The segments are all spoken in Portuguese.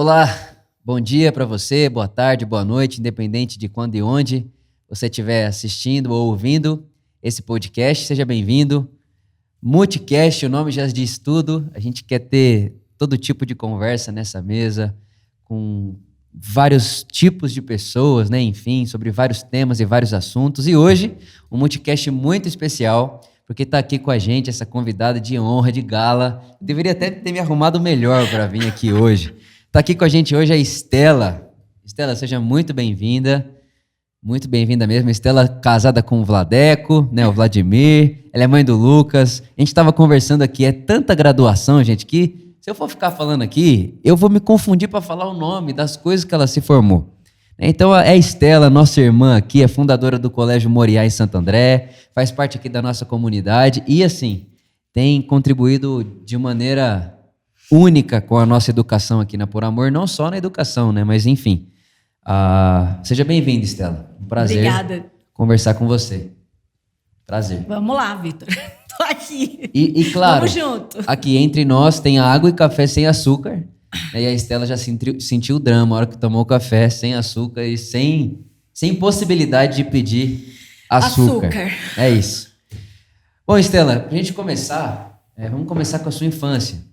Olá, bom dia para você, boa tarde, boa noite, independente de quando e onde você estiver assistindo ou ouvindo esse podcast, seja bem-vindo. Multicast, o nome já diz tudo, a gente quer ter todo tipo de conversa nessa mesa, com vários tipos de pessoas, né? Enfim, sobre vários temas e vários assuntos. E hoje, um multicast muito especial, porque está aqui com a gente essa convidada de honra, de gala. Eu deveria até ter me arrumado melhor para vir aqui hoje. Está aqui com a gente hoje a Estela. Estela, seja muito bem-vinda. Muito bem-vinda mesmo. Estela casada com o Vladeco, né? O Vladimir. Ela é mãe do Lucas. A gente estava conversando aqui, é tanta graduação, gente, que se eu for ficar falando aqui, eu vou me confundir para falar o nome das coisas que ela se formou. Então, é a Estela, nossa irmã aqui, é fundadora do Colégio Moriá em Santo André, faz parte aqui da nossa comunidade e, assim, tem contribuído de maneira única com a nossa educação aqui na Por Amor, não só na educação, né? Mas, enfim. Seja bem-vinda, Estela. Um prazer Obrigada. Conversar com você. Prazer. Vamos lá, Vitor. Tô aqui. E claro, vamos junto. Aqui entre nós tem água e café sem açúcar. E a Estela já sentiu o drama na hora que tomou o café sem açúcar e sem possibilidade de pedir açúcar. É isso. Bom, Estela, pra gente começar, vamos começar com a sua infância.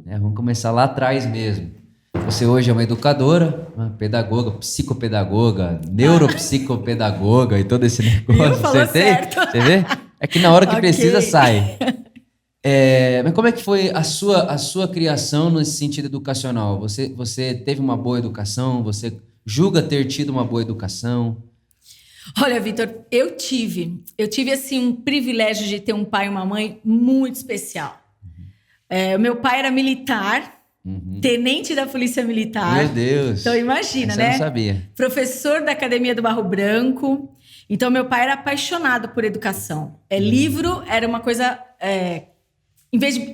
Vamos começar lá atrás mesmo. Você hoje é uma educadora, uma pedagoga, psicopedagoga, neuropsicopedagoga e todo esse negócio. Falou certo. Você vê? É que na hora que precisa, sai. Mas como é que foi a sua criação nesse sentido educacional? Você teve uma boa educação? Você julga ter tido uma boa educação? Olha, Vitor, eu tive assim um privilégio de ter um pai e uma mãe muito especial. O meu pai era militar. Tenente da Polícia Militar. Meu Deus. Então imagina, né? Eu não sabia. Professor da Academia do Barro Branco. Então meu pai era apaixonado por educação. Livro era uma coisa...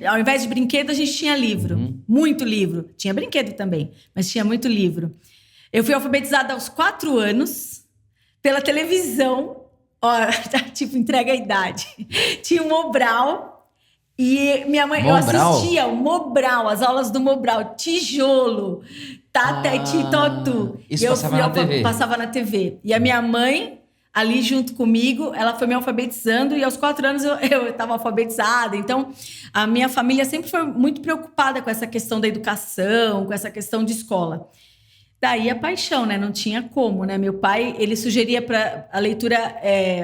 ao invés de brinquedo, a gente tinha livro. Muito livro. Tinha brinquedo também, mas tinha muito livro. Eu fui alfabetizada aos 4 anos pela televisão. Tipo, entrega a idade. Tinha o Mobral. E minha mãe, Mobral? Eu assistia o Mobral, as aulas do Mobral, tijolo, tateti, totu. Isso passava na TV? Passava na TV. E a minha mãe, ali junto comigo, ela foi me alfabetizando e aos 4 anos eu estava alfabetizada. Então, a minha família sempre foi muito preocupada com essa questão da educação, com essa questão de escola. Daí a paixão, né? Não tinha como, né? Meu pai, ele sugeria para a leitura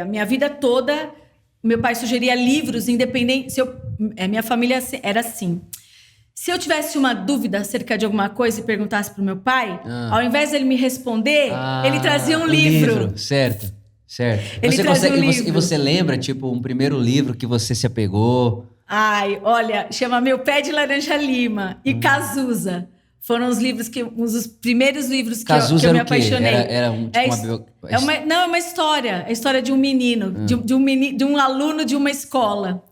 a minha vida toda. Meu pai sugeria livros independentes. Minha família era assim. Se eu tivesse uma dúvida acerca de alguma coisa e perguntasse para o meu pai, ao invés de ele me responder, ele trazia um livro. Certo. Ele trazia um livro. E você lembra, tipo, um primeiro livro que você se apegou? Olha, chama Meu Pé de Laranja Lima e Cazuza. Foram os livros um dos primeiros livros que eu me apaixonei. Era é uma história. É a história de um menino, de um aluno de uma escola.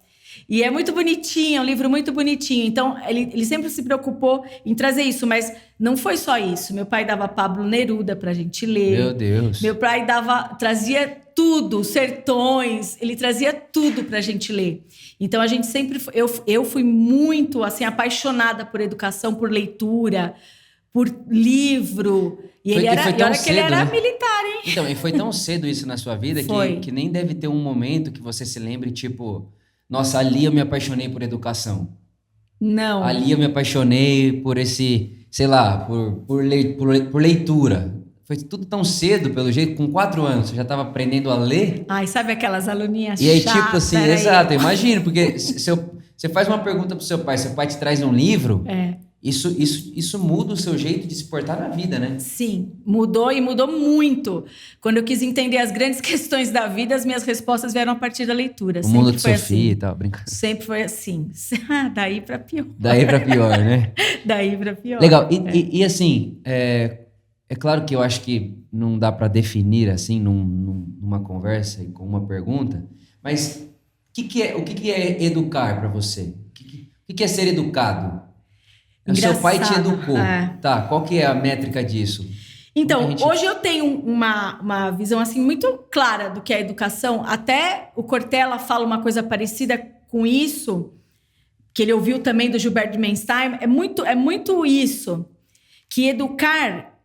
E é muito bonitinho, é um livro muito bonitinho. Então, ele sempre se preocupou em trazer isso, mas não foi só isso. Meu pai dava Pablo Neruda pra gente ler. Meu Deus. Meu pai trazia tudo, Sertões, ele trazia tudo pra gente ler. Então, a gente sempre... Eu fui muito, assim, apaixonada por educação, por leitura, por livro. E ele era militar, hein? Então, e foi tão cedo isso na sua vida que nem deve ter um momento que você se lembre, tipo... Nossa, ali eu me apaixonei por educação. Não. Ali eu me apaixonei por esse, sei lá, por leitura. Foi tudo tão cedo, pelo jeito, com 4 anos. Você já estava aprendendo a ler? Sabe aquelas aluninhas E aí, chatas? tipo assim, exato, imagino, porque você faz uma pergunta pro seu pai te traz um livro, isso muda o seu jeito de se portar na vida, né? Sim, mudou e mudou muito. Quando eu quis entender as grandes questões da vida, as minhas respostas vieram a partir da leitura. O mundo de Sofia e tal, brincando. Sempre foi assim. Daí pra pior. Daí pra pior, né? Daí pra pior. Legal. E assim, é claro que eu acho que não dá pra definir assim numa conversa e com uma pergunta, mas o que é educar pra você? O que é ser educado? O seu pai te educou. Tá, qual que é a métrica disso? Então, hoje eu tenho uma visão assim muito clara do que é educação. Até o Cortella fala uma coisa parecida com isso, que ele ouviu também do Gilberto Menstein. É muito isso. que educar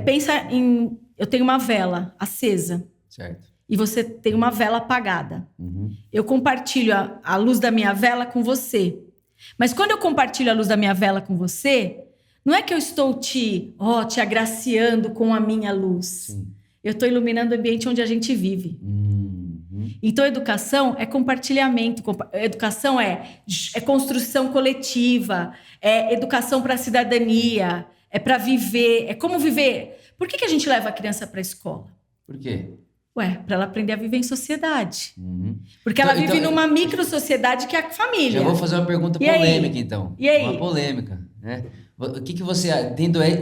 pensa em... Eu tenho uma vela acesa. Certo. E você tem uma vela apagada. Uhum. Eu compartilho a luz da minha vela com você. Mas quando eu compartilho a luz da minha vela com você, não é que eu estou te agraciando com a minha luz. Sim. Eu estou iluminando o ambiente onde a gente vive. Então, educação é compartilhamento. Educação é construção coletiva. É educação para a cidadania. É para viver. É como viver. Por que a gente leva a criança para a escola? Por quê? Para ela aprender a viver em sociedade. Porque ela vive numa micro-sociedade que é a família. Já vou fazer uma pergunta polêmica, então. E aí? Uma polêmica, né? O que você...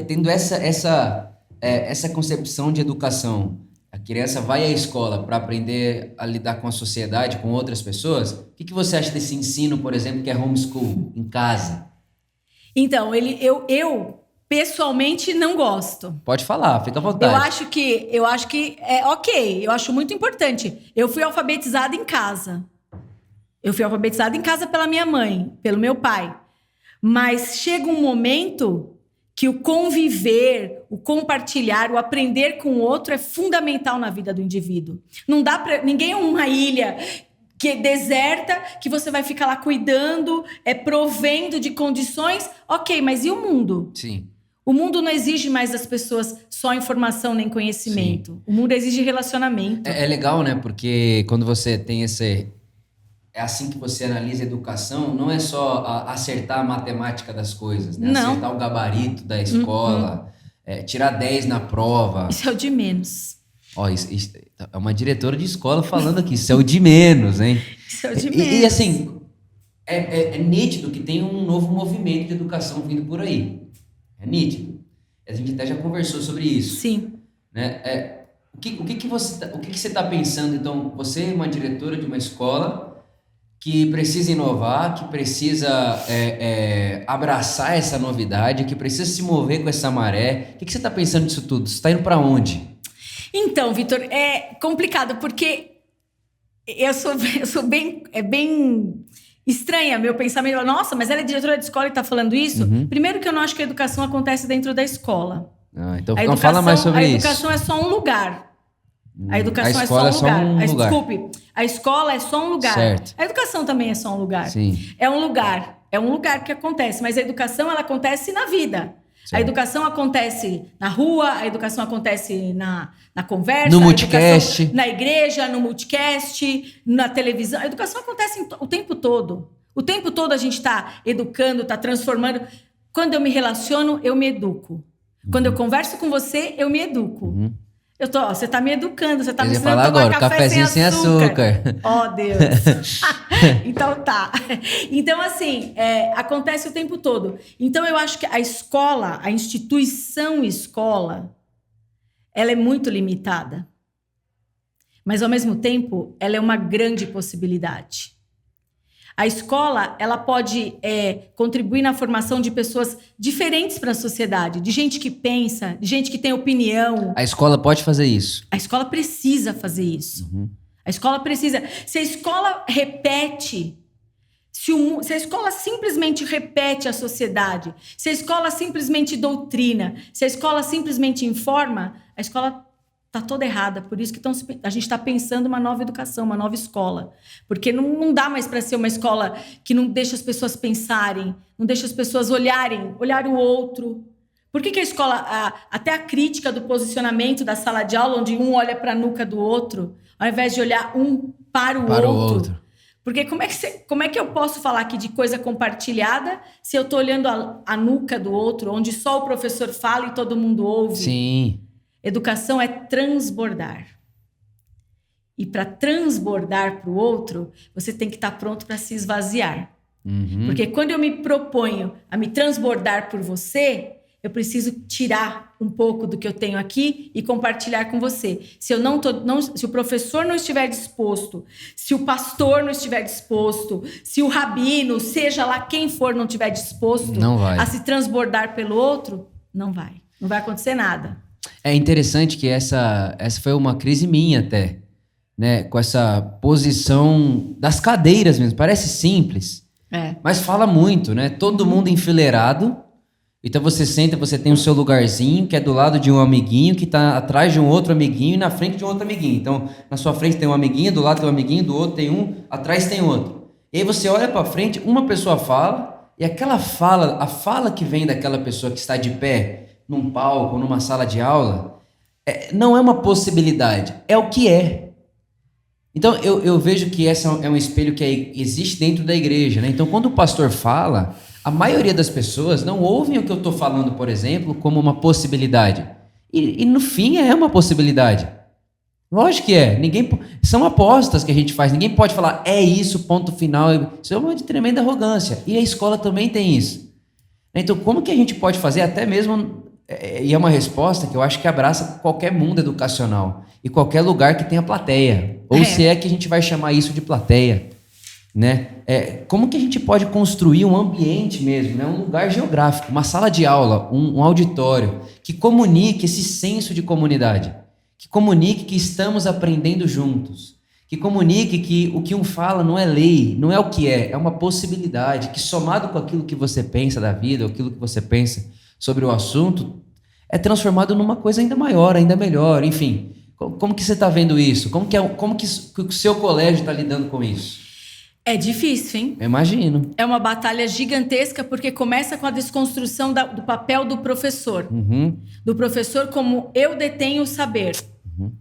Tendo essa concepção de educação, a criança vai à escola para aprender a lidar com a sociedade, com outras pessoas, o que você acha desse ensino, por exemplo, que é homeschool, em casa? Então, eu pessoalmente não gosto. Pode falar, fica à vontade. Eu acho que é ok, eu acho muito importante. Eu fui alfabetizada em casa. Eu fui alfabetizada em casa pela minha mãe, pelo meu pai. Mas chega um momento que o conviver, o compartilhar, o aprender com o outro é fundamental na vida do indivíduo. Não dá para... Ninguém é uma ilha que deserta, que você vai ficar lá cuidando, provendo de condições. Ok, mas e o mundo? Sim. O mundo não exige mais das pessoas só informação nem conhecimento. Sim. O mundo exige relacionamento. É legal, né? Porque quando você tem esse... É assim que você analisa a educação, não é só acertar a matemática das coisas, né? Não. Acertar o gabarito da escola, tirar 10 na prova. Isso é o de menos. Ó, isso é uma diretora de escola falando aqui, isso é o de menos, hein? Isso é o de menos. E assim, é nítido que tem um novo movimento de educação vindo por aí. É nítido. A gente até já conversou sobre isso. Sim. Né? O que você está pensando, então? Você é uma diretora de uma escola que precisa inovar, que precisa abraçar essa novidade, que precisa se mover com essa maré. O que você está pensando disso tudo? Você está indo para onde? Então, Vitor, é complicado, porque eu sou bem estranha meu pensamento. Nossa, mas ela é diretora de escola e está falando isso? Primeiro que eu não acho que a educação acontece dentro da escola. Então não fala mais sobre isso. A educação é só um lugar. A educação é só um lugar. Desculpe, a escola é só um lugar. Certo. A educação também é só um lugar. Sim. É um lugar que acontece, mas a educação ela acontece na vida. Certo. A educação acontece na rua, a educação acontece na conversa, no multicast, na igreja, no multicast, na televisão. A educação acontece o tempo todo. O tempo todo a gente está educando, está transformando. Quando eu me relaciono, eu me educo. Quando eu converso com você, eu me educo. Você tá me educando, você tá me ensinando a tomar café sem açúcar. Oh, Deus. Então tá. Então, assim, acontece o tempo todo. Então, eu acho que a escola, a instituição escola, ela é muito limitada. Mas, ao mesmo tempo, ela é uma grande possibilidade. A escola, ela pode contribuir na formação de pessoas diferentes para a sociedade, de gente que pensa, de gente que tem opinião. A escola pode fazer isso? A escola precisa fazer isso. A escola precisa. Se a escola repete, se a escola simplesmente repete a sociedade, se a escola simplesmente doutrina, se a escola simplesmente informa, a escola está toda errada. Por isso que a gente está pensando uma nova educação, uma nova escola. Porque não dá mais para ser uma escola que não deixa as pessoas pensarem, não deixa as pessoas olhar o outro. Por que a escola, até a crítica do posicionamento da sala de aula, onde um olha para a nuca do outro, ao invés de olhar um para o outro. Porque como é que eu posso falar aqui de coisa compartilhada se eu estou olhando a nuca do outro, onde só o professor fala e todo mundo ouve? Sim. Educação é transbordar. E para transbordar para o outro, você tem que estar pronto para se esvaziar. Porque quando eu me proponho a me transbordar por você, eu preciso tirar um pouco do que eu tenho aqui e compartilhar com você. Se o professor não estiver disposto, se o pastor não estiver disposto, se o rabino, seja lá quem for, não estiver disposto a se transbordar pelo outro, não vai acontecer nada. É interessante que essa foi uma crise minha até, né? Com essa posição das cadeiras mesmo. Parece simples, mas fala muito, né? Todo mundo enfileirado Então você senta, você tem o seu lugarzinho, que é do lado de um amiguinho, que está atrás de um outro amiguinho e na frente de um outro amiguinho. Então, na sua frente tem um amiguinho, do lado tem um amiguinho, do outro tem um, atrás tem outro. E aí você olha para frente, uma pessoa fala, e aquela fala, a fala que vem daquela pessoa que está de pé, num palco, numa sala de aula, não é uma possibilidade, é o que é. Então, eu vejo que esse é um espelho que existe dentro da igreja, né? Então, quando o pastor fala, a maioria das pessoas não ouvem o que eu estou falando, por exemplo, como uma possibilidade. E no fim é uma possibilidade. Lógico que é. São apostas que a gente faz. Ninguém pode falar, é isso, ponto final. Isso é uma tremenda arrogância. E a escola também tem isso. Então, como que a gente pode fazer, até mesmo... E é uma resposta que eu acho que abraça qualquer mundo educacional e qualquer lugar que tenha plateia. Ou se é que a gente vai chamar isso de plateia, né? Como que a gente pode construir um ambiente mesmo, né? Um lugar geográfico, uma sala de aula, um auditório que comunique esse senso de comunidade, que comunique que estamos aprendendo juntos, que comunique que o que um fala não é lei, não é o que é uma possibilidade, que somado com aquilo que você pensa da vida, ou aquilo que você pensa sobre o assunto, é transformado numa coisa ainda maior, ainda melhor, enfim. Como que você está vendo isso? Como que o seu colégio está lidando com isso? É difícil, hein? Eu imagino. É uma batalha gigantesca, porque começa com a desconstrução do papel do professor. Uhum. Do professor como eu detenho o saber. Uhum.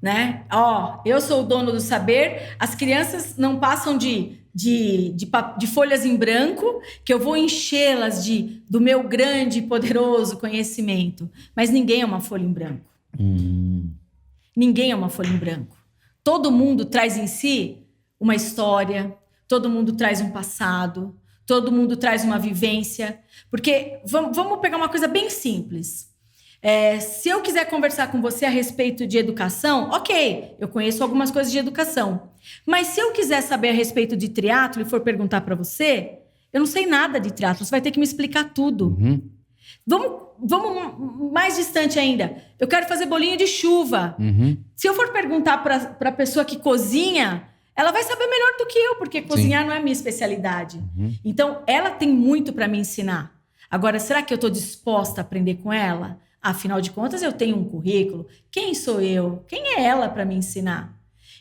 Né? Eu sou o dono do saber, as crianças não passam de folhas em branco, que eu vou enchê-las do meu grande e poderoso conhecimento. Mas ninguém é uma folha em branco. Ninguém é uma folha em branco. Todo mundo traz em si uma história, todo mundo traz um passado, todo mundo traz uma vivência. Porque, vamos pegar uma coisa bem simples. Se eu quiser conversar com você a respeito de educação, ok, eu conheço algumas coisas de educação. Mas se eu quiser saber a respeito de triatlo e for perguntar para você, eu não sei nada de triatlo, você vai ter que me explicar tudo. Uhum. Vamos mais distante ainda. Eu quero fazer bolinho de chuva. Uhum. Se eu for perguntar para a pessoa que cozinha, ela vai saber melhor do que eu, porque cozinhar não é a minha especialidade. Uhum. Então, ela tem muito para me ensinar. Agora, será que eu estou disposta a aprender com ela? Afinal de contas, eu tenho um currículo. Quem sou eu? Quem é ela para me ensinar?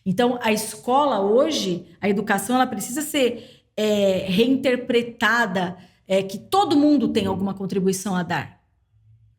Então, a escola hoje, a educação, ela precisa ser reinterpretada, que todo mundo tem alguma contribuição a dar.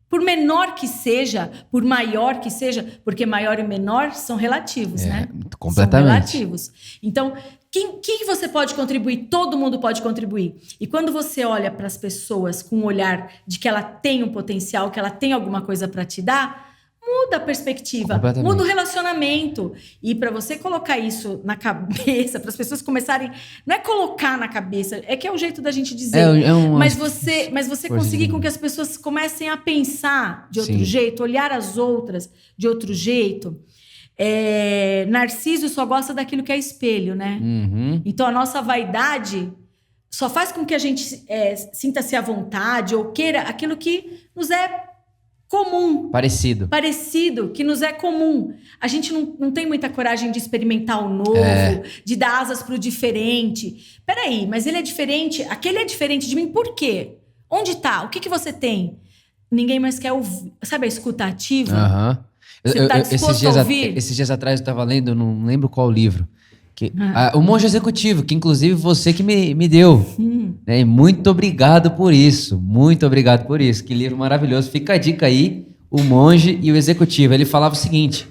Por menor que seja, por maior que seja, porque maior e menor são relativos, né? Completamente. São relativos. Então, quem você pode contribuir? Todo mundo pode contribuir. E quando você olha para as pessoas com o olhar de que ela tem um potencial, que ela tem alguma coisa para te dar, muda a perspectiva, muda o relacionamento. E para você colocar isso na cabeça, para as pessoas começarem... Não é colocar na cabeça, é que é o jeito da gente dizer. Mas você conseguir com que as pessoas comecem a pensar de outro jeito, olhar as outras de outro jeito. Narciso só gosta daquilo que é espelho, né? Uhum. Então a nossa vaidade só faz com que a gente sinta-se à vontade ou queira aquilo que nos é comum. Parecido, que nos é comum. A gente não tem muita coragem de experimentar o novo, de dar asas para o diferente. Peraí, mas ele é diferente, aquele é diferente de mim, por quê? Onde tá? O que você tem? Ninguém mais quer ouvir. Sabe a escuta ativa? Aham. Você está disposto a ouvir? Esses dias atrás eu estava lendo, não lembro qual livro, o Monge Executivo, que inclusive você que me deu. Né? Muito obrigado por isso. Muito obrigado por isso. Que livro maravilhoso. Fica a dica aí, O Monge e o Executivo. Ele falava o seguinte,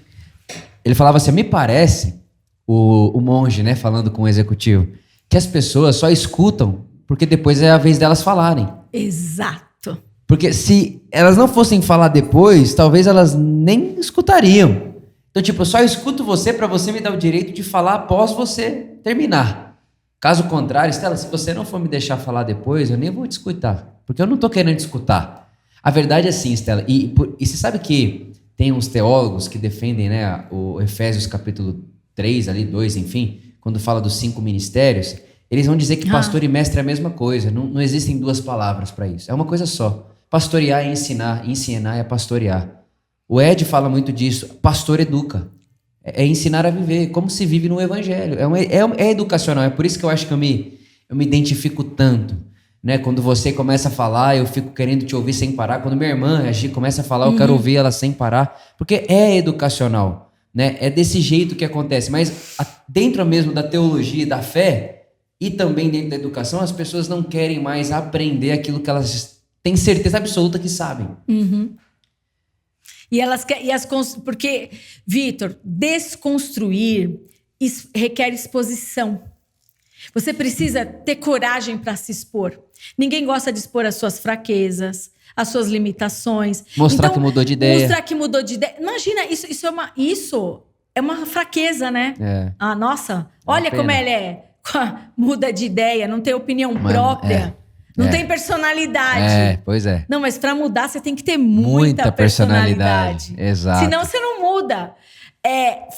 ele falava assim, me parece, o monge, né, falando com o executivo, que as pessoas só escutam porque depois é a vez delas falarem. Exato. Porque se elas não fossem falar depois, talvez elas nem escutariam. Então, tipo, eu só escuto você para você me dar o direito de falar após você terminar. Caso contrário, Estela, se você não for me deixar falar depois, eu nem vou te escutar. Porque eu não tô querendo te escutar. A verdade é assim, Estela. E você sabe que tem uns teólogos que defendem, né, o Efésios capítulo 3, ali 2, enfim, quando fala dos 5 ministérios, eles vão dizer que pastor e mestre é a mesma coisa. Não existem duas palavras para isso. É uma coisa só. Pastorear é ensinar, ensinar é pastorear. O Ed fala muito disso. Pastor educa. É ensinar a viver, como se vive no evangelho. É educacional. É por isso que eu acho que eu me identifico tanto. né? Quando você começa a falar, eu fico querendo te ouvir sem parar. Quando minha irmã, a Gi, começa a falar, eu quero ouvir ela sem parar. Porque é educacional, né? É desse jeito que acontece. Mas dentro mesmo da teologia e da fé, e também dentro da educação, as pessoas não querem mais aprender aquilo que elas têm certeza absoluta que sabem. E elas querem... Porque, Vitor, desconstruir requer exposição. Você precisa ter coragem para se expor. Ninguém gosta de expor as suas fraquezas, as suas limitações. Mostrar que mudou de ideia. Mostrar que mudou de ideia. Imagina, isso é uma fraqueza, né? Nossa, olha como ela é. Muda de ideia, não tem opinião própria. Não tem personalidade. Pois é. Não, mas para mudar você tem que ter muita personalidade. Exato. Senão você não muda.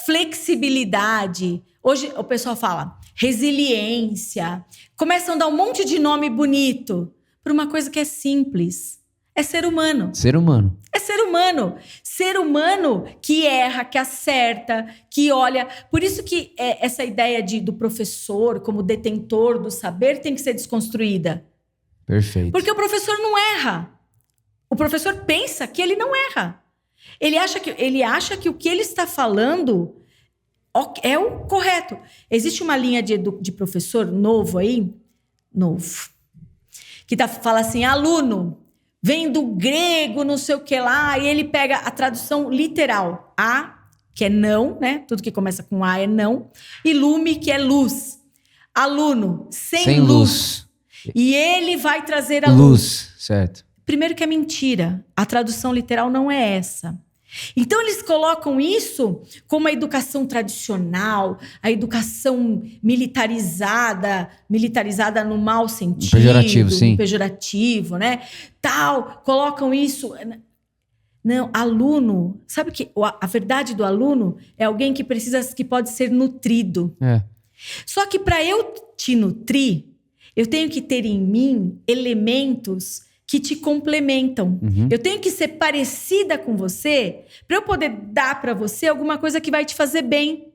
Flexibilidade. Hoje o pessoal fala resiliência. Começam a dar um monte de nome bonito para uma coisa que é simples. É ser humano. Ser humano. É ser humano. Ser humano que erra, que acerta, que olha. Por isso que essa ideia do professor como detentor do saber tem que ser desconstruída. Perfeito. Porque o professor não erra. O professor pensa que ele não erra. Ele acha que o que ele está falando é o correto. Existe uma linha de professor novo aí, que fala assim, aluno, vem do grego, não sei o que lá, e ele pega a tradução literal. A, que é não, né? Tudo que começa com A é não. E lume, que é luz. Aluno, sem luz. E ele vai trazer a luz. Certo. Primeiro que é mentira. A tradução literal não é essa. Então eles colocam isso como a educação tradicional, a educação militarizada no mau sentido. Pejorativo, sim. Pejorativo, né? Colocam isso... Não, aluno... Sabe que a verdade do aluno é alguém que pode ser nutrido. Só que para eu te nutrir, eu tenho que ter em mim elementos que te complementam. Eu tenho que ser parecida com você para eu poder dar para você alguma coisa que vai te fazer bem.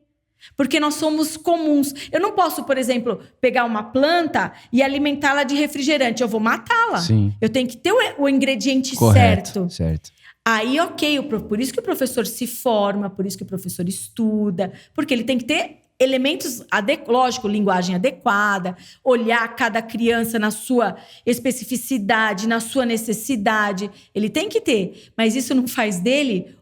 Porque nós somos comuns. Eu não posso, por exemplo, pegar uma planta e alimentá-la de refrigerante. Eu vou matá-la. Sim. Eu tenho que ter o ingrediente correto, certo. Aí, ok. Por isso que o professor se forma, por isso que o professor estuda. Porque ele tem que ter elementos, lógico, linguagem adequada, olhar cada criança na sua especificidade, na sua necessidade. Ele tem que ter, mas isso não faz dele,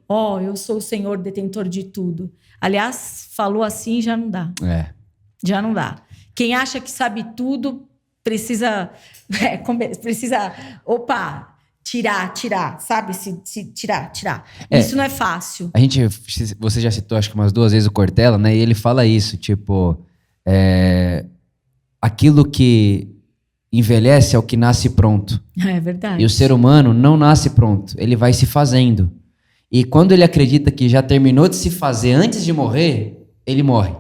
eu sou o senhor detentor de tudo. Aliás, falou assim, já não dá. Já não dá. Quem acha que sabe tudo, precisa tirar, sabe? Tirar. Isso não é fácil. Você já citou, acho que umas 2 vezes o Cortella, né? E ele fala isso, tipo... aquilo que envelhece é o que nasce pronto. É verdade. E o ser humano não nasce pronto, ele vai se fazendo. E quando ele acredita que já terminou de se fazer antes de morrer, ele morre.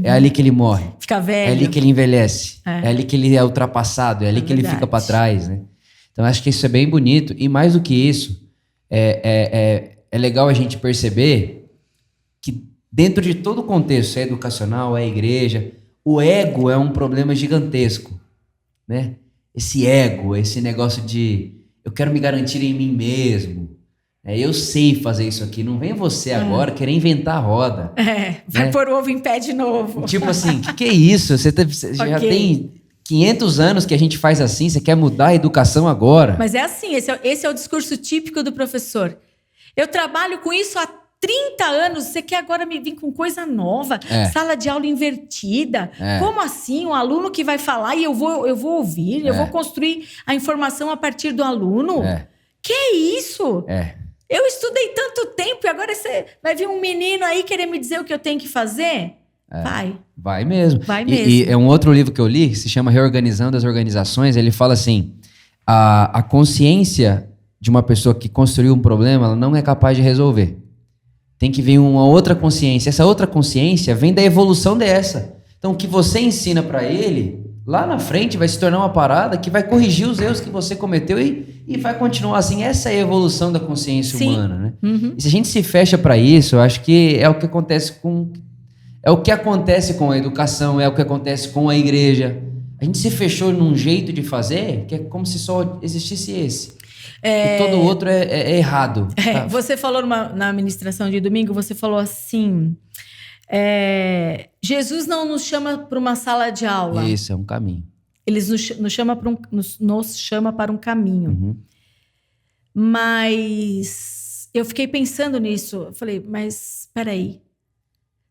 É ali que ele morre. Fica velho. É ali que ele envelhece. É ali que ele é ultrapassado, é ali que ele fica para trás, né? Então, acho que isso é bem bonito. E mais do que isso, é legal a gente perceber que dentro de todo o contexto, educacional, igreja, o ego é um problema gigantesco, né? Esse ego, esse negócio de eu quero me garantir em mim mesmo. Eu sei fazer isso aqui. Não vem você agora querer inventar a roda. Vai pôr o ovo em pé de novo. Tipo assim, que é isso? Você já tem 500 anos que a gente faz assim, você quer mudar a educação agora? Mas é assim, esse é o discurso típico do professor. Eu trabalho com isso há 30 anos, você quer agora me vir com coisa nova? Sala de aula invertida? Como assim? Um aluno que vai falar e eu vou ouvir? Eu vou construir a informação a partir do aluno? Que é isso? Eu estudei tanto tempo e agora você vai vir um menino aí querer me dizer o que eu tenho que fazer? Vai mesmo. Vai mesmo. E é um outro livro que eu li, que se chama Reorganizando as Organizações. Ele fala assim, a consciência de uma pessoa que construiu um problema, ela não é capaz de resolver. Tem que vir uma outra consciência. Essa outra consciência vem da evolução dessa. Então, o que você ensina para ele, lá na frente vai se tornar uma parada que vai corrigir os erros que você cometeu e vai continuar assim. Essa é a evolução da consciência humana, né? E se a gente se fecha para isso, eu acho que é o que acontece com... É o que acontece com a educação, é o que acontece com a igreja. A gente se fechou num jeito de fazer que é como se só existisse esse. E todo outro é errado. Tá? Você falou na ministração de domingo, você falou assim... Jesus não nos chama para uma sala de aula. Isso, é um caminho. Ele nos chama para um caminho. Uhum. Mas eu fiquei pensando nisso. Eu falei, mas espera aí.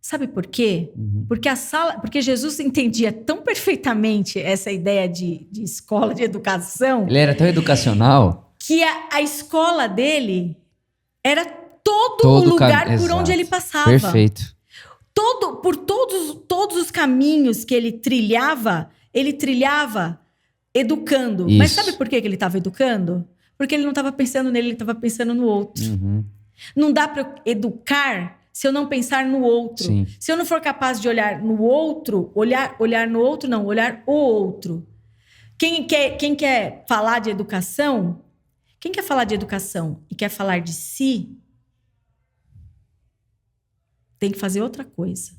Sabe por quê? Uhum. Porque Jesus entendia tão perfeitamente essa ideia de escola, de educação. Ele era tão educacional. Que a escola dele era todo o lugar por onde ele passava. Perfeito. Por todos os caminhos que ele trilhava educando. Isso. Mas sabe por que ele estava educando? Porque ele não estava pensando nele, ele estava pensando no outro. Uhum. Não dá para educar se eu não pensar no outro. Sim. Se eu não for capaz de olhar no outro, olhar no outro, não, olhar o outro. Quem quer falar de educação, quem quer falar de educação e quer falar de si, tem que fazer outra coisa.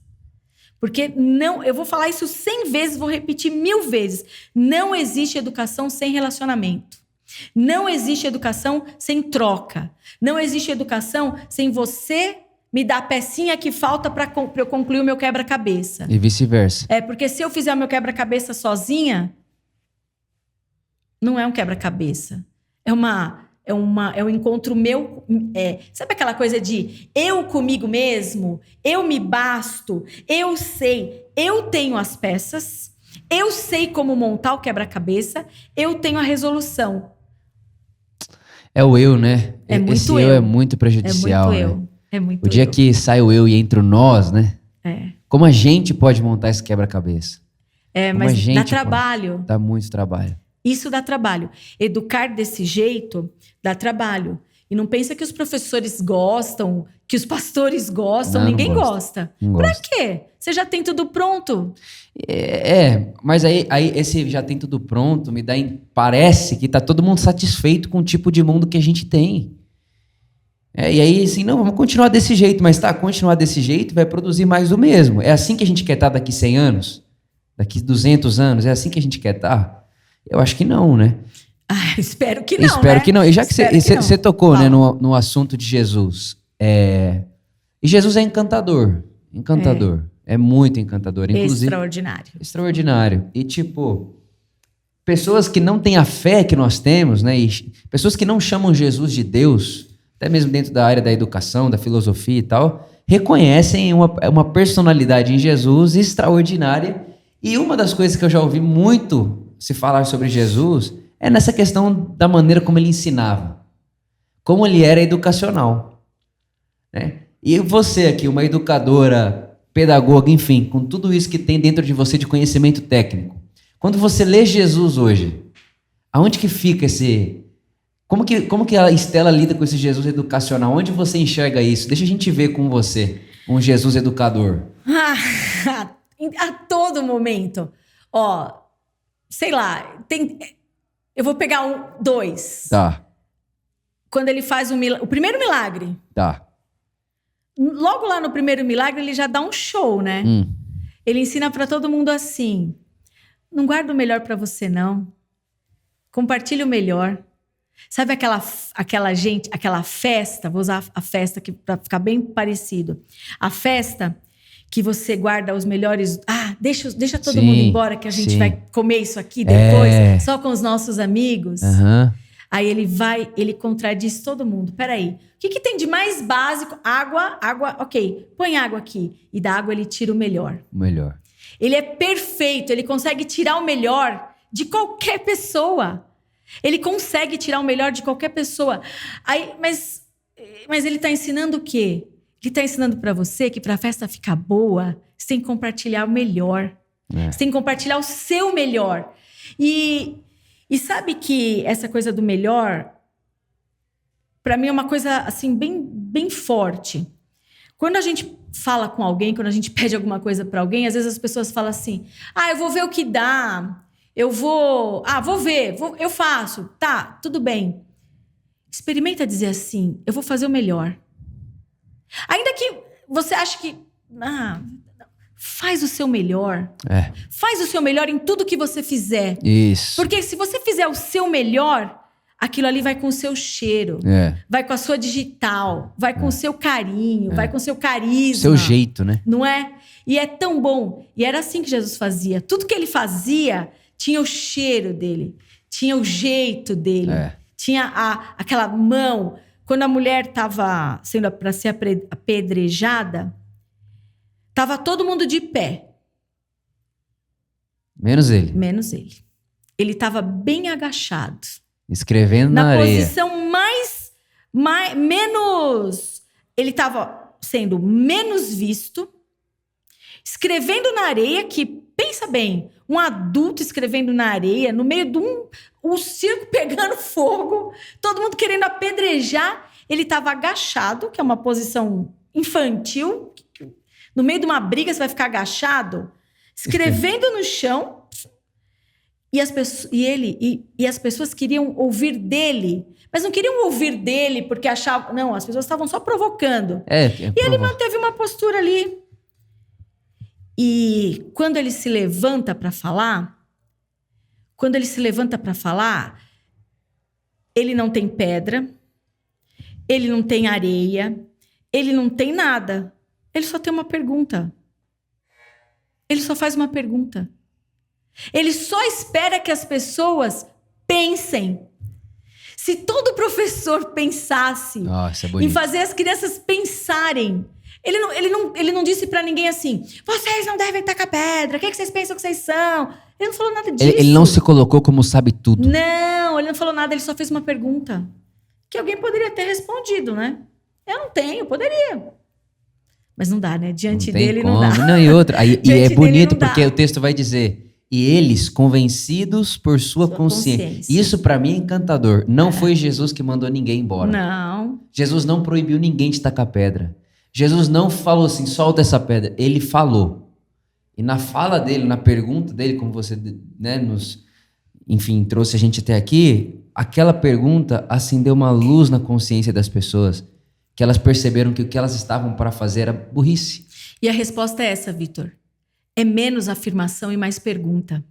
Porque não, eu vou falar isso 100 vezes, vou repetir 1000 vezes. Não existe educação sem relacionamento. Não existe educação sem troca. Não existe educação sem você me dar a pecinha que falta para eu concluir o meu quebra-cabeça. E vice-versa. Porque se eu fizer o meu quebra-cabeça sozinha, não é um quebra-cabeça. É um encontro meu. Sabe aquela coisa de eu comigo mesmo? Eu me basto, eu sei, eu tenho as peças, eu sei como montar o quebra-cabeça, eu tenho a resolução. É o eu, né? Esse eu é muito prejudicial. É muito né? eu. É muito o dia eu. que sai o eu e entra o nós, né? Como a gente pode montar esse quebra-cabeça? Mas dá trabalho. Dá muito trabalho. Isso dá trabalho. Educar desse jeito dá trabalho. E não pensa que os professores gostam, que os pastores gostam. Não, ninguém não gosta. Pra quê? Você já tem tudo pronto. Mas aí esse já tem tudo pronto, parece que tá todo mundo satisfeito com o tipo de mundo que a gente tem. E aí, assim, não, vamos continuar desse jeito, mas continuar desse jeito vai produzir mais do mesmo. É assim que a gente quer estar daqui 100 anos? Daqui 200 anos? É assim que a gente quer estar? Eu acho que não, né? Espero que não, Espero né? que não. E já que você tocou, né, no assunto de Jesus. E Jesus é encantador. Encantador. É muito encantador. Inclusive, extraordinário. Extraordinário. E, pessoas que não têm a fé que nós temos, né? E pessoas que não chamam Jesus de Deus, até mesmo dentro da área da educação, da filosofia e tal, reconhecem uma personalidade em Jesus extraordinária. E uma das coisas que eu já ouvi muito se falar sobre Jesus é nessa questão da maneira como ele ensinava, como ele era educacional, né? E você aqui, uma educadora, pedagoga, enfim, com tudo isso que tem dentro de você de conhecimento técnico, quando você lê Jesus hoje, aonde que fica esse... Como que a Estela lida com esse Jesus educacional? Onde você enxerga isso? Deixa a gente ver com você um Jesus educador. A todo momento. Sei lá, eu vou pegar 2. Tá. Quando ele faz o primeiro milagre. Tá. Logo lá no primeiro milagre, ele já dá um show, né? Ele ensina para todo mundo assim: não guarda o melhor para você, não. Compartilha o melhor. Sabe aquela festa? Vou usar a festa para ficar bem parecido. A festa que você guarda os melhores... deixa todo mundo embora que a gente vai comer isso aqui depois, só com os nossos amigos. Uhum. Aí ele contradiz todo mundo. Peraí, o que tem de mais básico? Água, ok, põe água aqui. E da água ele tira o melhor. O melhor. Ele é perfeito, ele consegue tirar o melhor de qualquer pessoa. Ele consegue tirar o melhor de qualquer pessoa. Mas ele está ensinando o quê? Ele está ensinando para você que para a festa ficar boa, você tem que compartilhar o melhor. Você tem que compartilhar o seu melhor. E sabe que essa coisa do melhor, para mim é uma coisa assim bem, bem forte. Quando a gente fala com alguém, quando a gente pede alguma coisa para alguém, às vezes as pessoas falam assim: eu vou ver o que dá. Vou ver, eu faço. Tá, tudo bem. Experimenta dizer assim: eu vou fazer o melhor. Ainda que você ache que... faz o seu melhor. Faz o seu melhor em tudo que você fizer. Isso. Porque se você fizer o seu melhor, aquilo ali vai com o seu cheiro, vai com a sua digital, vai com o seu carinho, vai com o seu carisma. Seu jeito, né? Não é? E é tão bom. E era assim que Jesus fazia. Tudo que ele fazia tinha o cheiro dele, tinha o jeito dele, tinha aquela mão. Quando a mulher estava sendo para ser apedrejada, estava todo mundo de pé. Menos ele. Menos ele. Ele estava bem agachado. Escrevendo na areia. Na posição menos... Ele estava sendo menos visto, escrevendo na areia, que, pensa bem, um adulto escrevendo na areia, no meio de um circo pegando fogo, todo mundo querendo apedrejar. Ele estava agachado, que é uma posição infantil. No meio de uma briga, você vai ficar agachado, escrevendo no chão. E as pessoas queriam ouvir dele, mas não queriam ouvir dele porque achavam... Não, as pessoas estavam só provocando. E ele manteve uma postura ali. E quando ele se levanta para falar, ele não tem pedra, ele não tem areia, ele não tem nada. Ele só tem uma pergunta. Ele só faz uma pergunta. Ele só espera que as pessoas pensem. Se todo professor pensasse em fazer as crianças pensarem, ele não disse para ninguém assim, vocês não devem tacar pedra, o que vocês pensam que vocês são? Ele não falou nada disso. Ele não se colocou como sabe tudo. Não, ele não falou nada, ele só fez uma pergunta. Que alguém poderia ter respondido, né? Eu não tenho, poderia. Mas não dá, né? Diante dele não dá. Não, e outra. E é bonito porque o texto vai dizer... E eles, convencidos por sua consciência. Isso para mim é encantador. Não foi Jesus que mandou ninguém embora. Não. Jesus não proibiu ninguém de tacar pedra. Jesus não falou assim, solta essa pedra. Ele falou. E na fala dele, na pergunta dele, como você, né, trouxe a gente até aqui, aquela pergunta acendeu uma luz na consciência das pessoas, que elas perceberam que o que elas estavam para fazer era burrice. E a resposta é essa, Vitor. É menos afirmação e mais pergunta.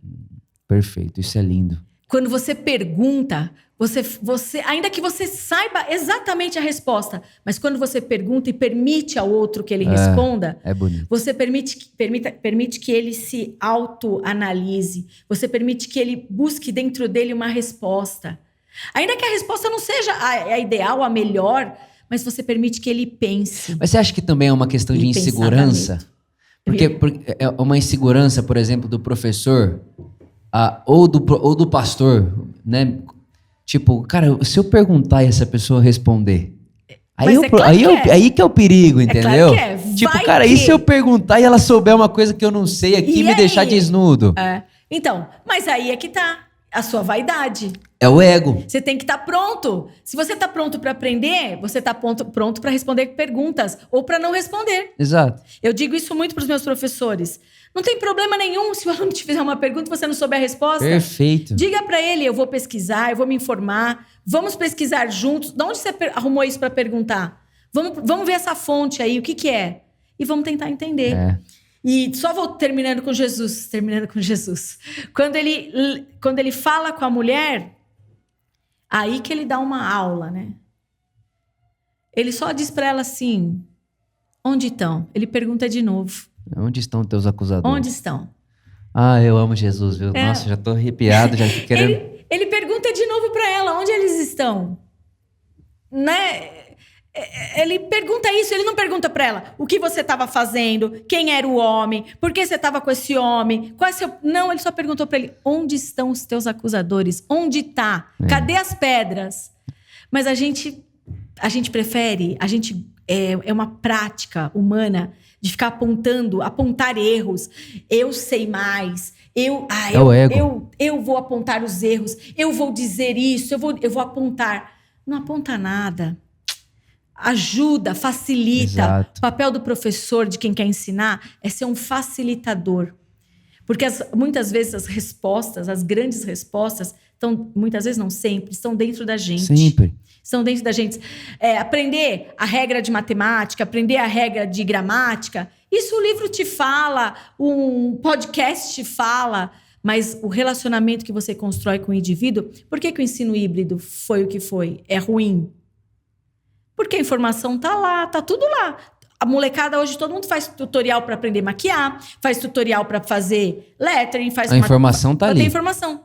Perfeito, isso é lindo. Quando você pergunta, você ainda que você saiba exatamente a resposta, mas quando você pergunta e permite ao outro que ele responda, é bonito. Você permite que ele se autoanalise, você permite que ele busque dentro dele uma resposta. Ainda que a resposta não seja a ideal, a melhor, mas você permite que ele pense. Mas você acha que também é uma questão de insegurança? Porque é uma insegurança, por exemplo, do professor ou do pastor, né? Tipo, cara, se eu perguntar e essa pessoa responder, aí que é o perigo, entendeu? É claro que é. Tipo, cara, e se eu perguntar e ela souber uma coisa que eu não sei aqui e me deixar desnudo? Então, mas aí é que tá a sua vaidade. É o ego. Você tem que estar pronto. Se você está pronto para aprender, você está pronto para responder perguntas ou para não responder. Exato. Eu digo isso muito para os meus professores. Não tem problema nenhum se o aluno te fizer uma pergunta e você não souber a resposta. Perfeito. Diga para ele, eu vou pesquisar, eu vou me informar. Vamos pesquisar juntos. De onde você arrumou isso para perguntar? Vamos ver essa fonte aí, o que é? E vamos tentar entender. E só vou terminando com Jesus. Quando ele fala com a mulher, aí que ele dá uma aula, né? Ele só diz para ela assim, onde estão? Ele pergunta de novo. Onde estão teus acusadores? Onde estão? Eu amo Jesus, viu? Nossa, já tô arrepiado, já tô querendo... Ele pergunta de novo para ela, onde eles estão? Né? Ele pergunta isso, ele não pergunta para ela o que você estava fazendo, quem era o homem, por que você estava com esse homem, qual é seu... Não, ele só perguntou para ele, onde estão os teus acusadores? Onde tá? Cadê as pedras? Mas a gente prefere, é uma prática humana de ficar apontar erros. Eu sei mais. o ego. Eu vou apontar os erros. Eu vou dizer isso. Eu vou apontar. Não aponta nada. Ajuda, facilita. Exato. O papel do professor, de quem quer ensinar, é ser um facilitador. Porque muitas vezes as respostas, as grandes respostas, muitas vezes não sempre, estão dentro da gente. Estão dentro da gente. Aprender a regra de matemática, aprender a regra de gramática. Isso o livro te fala, um podcast te fala. Mas o relacionamento que você constrói com o indivíduo... Por que o ensino híbrido foi o que foi? É ruim. Porque a informação tá lá, tá tudo lá. A molecada hoje, todo mundo faz tutorial para aprender a maquiar, faz tutorial para fazer lettering, faz... A informação tá ali. Tem informação.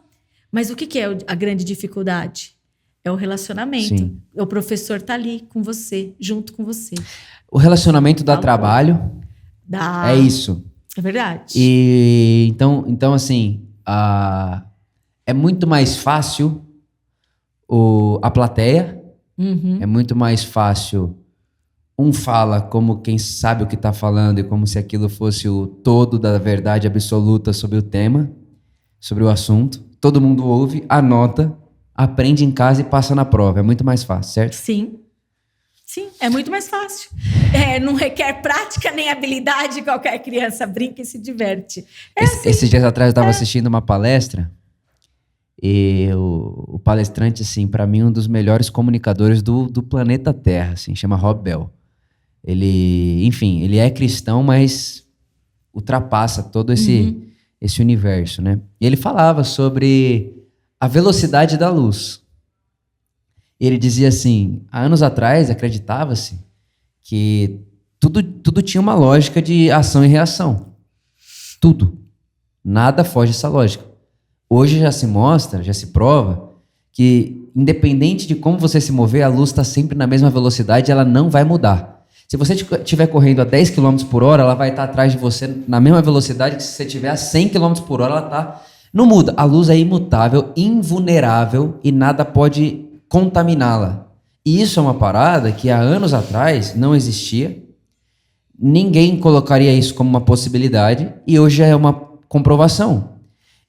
Mas o que é a grande dificuldade? É o relacionamento. Sim. O professor tá ali com você, junto com você. O relacionamento dá trabalho. Dá. É isso. É verdade. E então assim, é muito mais fácil a plateia. Uhum. É muito mais fácil. Um fala como quem sabe o que está falando e como se aquilo fosse o todo da verdade absoluta sobre o tema, sobre o assunto. Todo mundo ouve, anota, aprende em casa e passa na prova. É muito mais fácil, certo? Sim. Sim, é muito mais fácil. Não requer prática nem habilidade. Qualquer criança brinca e se diverte. Esses dias atrás eu estava assistindo uma palestra e o palestrante, assim, para mim, um dos melhores comunicadores do planeta Terra, assim, chama Rob Bell. Ele é cristão, mas ultrapassa todo esse universo, né? E ele falava sobre a velocidade da luz. Ele dizia assim, há anos atrás acreditava-se que tudo tinha uma lógica de ação e reação. Tudo. Nada foge dessa lógica. Hoje já se mostra, já se prova que independente de como você se mover, a luz está sempre na mesma velocidade, ela não vai mudar. Se você estiver correndo a 10 km por hora, ela vai estar atrás de você na mesma velocidade que se você estiver a 100 km por hora, ela está... Não muda. A luz é imutável, invulnerável e nada pode contaminá-la. E isso é uma parada que há anos atrás não existia. Ninguém colocaria isso como uma possibilidade e hoje já é uma comprovação.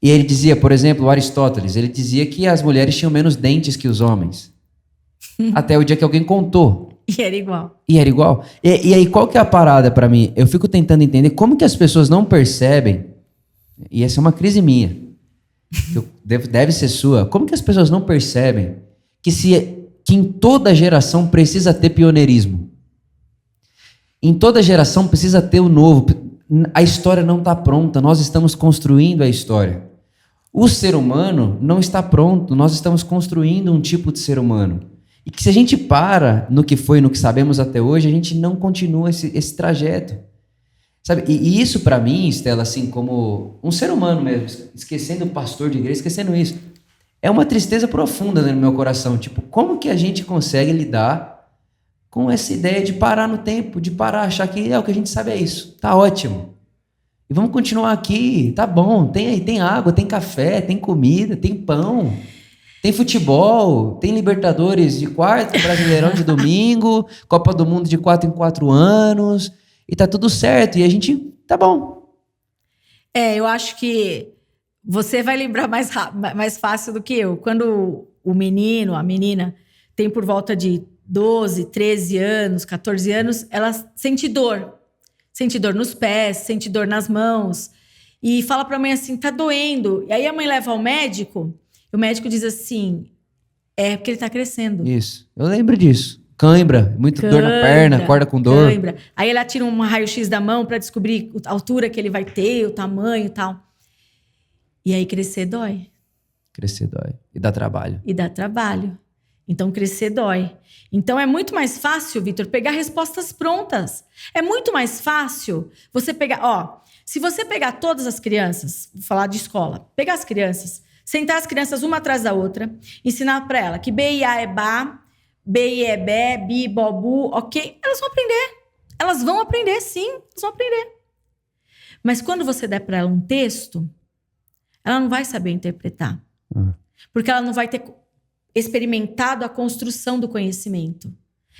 E ele dizia, por exemplo, o Aristóteles, ele dizia que as mulheres tinham menos dentes que os homens. Até o dia que alguém contou. E era igual. E aí, qual que é a parada pra mim? Eu fico tentando entender como que as pessoas não percebem, e essa é uma crise minha, deve ser sua, como que as pessoas não percebem que em toda geração precisa ter pioneirismo. Em toda geração precisa ter o novo. A história não está pronta, nós estamos construindo a história. O ser humano não está pronto, nós estamos construindo um tipo de ser humano. E que se a gente para no que foi, no que sabemos até hoje, a gente não continua esse trajeto. Sabe? E isso para mim, Stella, assim, como um ser humano mesmo, esquecendo o pastor de igreja, esquecendo isso, é uma tristeza profunda, né, no meu coração. Tipo, como que a gente consegue lidar com essa ideia de parar no tempo, de parar, achar que o que a gente sabe é isso, tá ótimo. E vamos continuar aqui, tá bom, tem água, tem café, tem comida, tem pão, tem futebol, tem Libertadores de quarta, Brasileirão de domingo, Copa do Mundo de 4 em 4 anos, e tá tudo certo, e a gente, tá bom. Eu acho que você vai lembrar mais fácil do que eu. Quando o menino, a menina, tem por volta de 12, 13 anos, 14 anos, ela sente dor. Sente dor nos pés, sente dor nas mãos. E fala pra mãe assim, tá doendo. E aí a mãe leva ao médico, e o médico diz assim, é porque ele tá crescendo. Isso, eu lembro disso. Cãibra, dor na perna, acorda com dor. Cãibra. Aí ela tira um raio-x da mão pra descobrir a altura que ele vai ter, o tamanho e tal. E aí crescer dói. Crescer dói. E dá trabalho. Então, crescer dói. Então, é muito mais fácil, Vitor, pegar respostas prontas. É muito mais fácil você pegar... se você pegar todas as crianças, vou falar de escola, pegar as crianças, sentar as crianças uma atrás da outra, ensinar para ela que B e A é Bá, B e é Bé, Bi, Bobu, ok? Elas vão aprender. Elas vão aprender, sim. Elas vão aprender. Mas quando você der para ela um texto, ela não vai saber interpretar. Porque ela não vai ter experimentado a construção do conhecimento.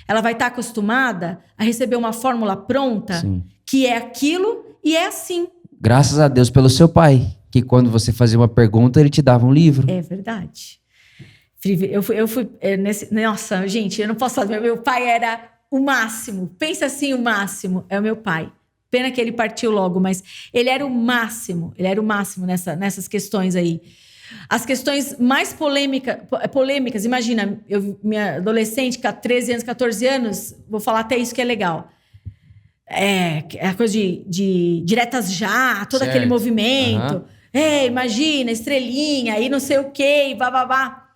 Ela vai estar acostumada a receber uma fórmula pronta, sim, que é aquilo e é assim. Graças a Deus pelo seu pai, que quando você fazia uma pergunta, ele te dava um livro. É verdade. Eu fui nesse... Nossa, gente, eu não posso falar. Meu pai era o máximo. Pensa assim, o máximo. É o meu pai. Pena que ele partiu logo, mas ele era o máximo. Ele era o máximo nessas questões aí. As questões mais polêmicas, imagina, minha adolescente, 13 anos, 14 anos, vou falar até isso que é legal. A coisa de diretas já, todo aquele movimento. Imagina, estrelinha, e não sei o quê, bababá.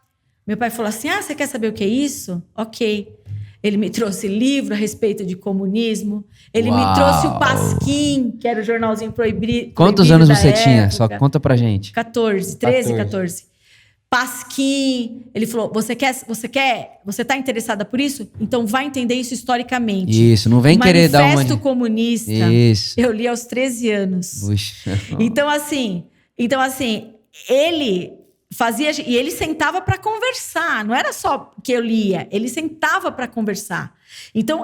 Meu pai falou assim, você quer saber o que é isso? Ok. Ele me trouxe livro a respeito de comunismo. Ele me trouxe o Pasquim, que era o jornalzinho proibido. Quantos anos você tinha? Só conta pra gente. 13, 14. Pasquim. Ele falou, você tá interessada por isso? Então vai entender isso historicamente. Isso, não vem querer dar uma... Manifesto Comunista. Isso. Eu li aos 13 anos. Puxa. Então, assim, ele fazia... E ele sentava para conversar. Não era só que eu lia. Ele sentava para conversar. Então,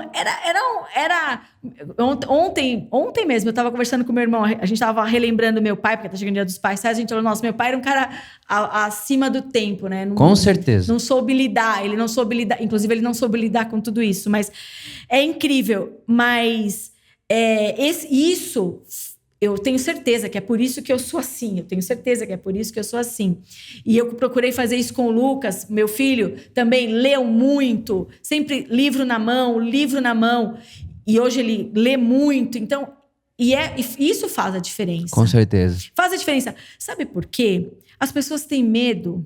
Ontem mesmo, eu estava conversando com meu irmão. A gente estava relembrando meu pai, porque tá chegando o Dia dos Pais. A gente falou, nossa, meu pai era um cara acima do tempo, né? Com certeza. Não soube lidar. Ele não soube lidar. Inclusive, ele não soube lidar com tudo isso. Mas é incrível. Mas isso... Eu tenho certeza que é por isso que eu sou assim. Eu tenho certeza que é por isso que eu sou assim. E eu procurei fazer isso com o Lucas, meu filho. Também leu muito. Sempre livro na mão. E hoje ele lê muito. Então, isso faz a diferença. Com certeza. Faz a diferença. Sabe por quê? As pessoas têm medo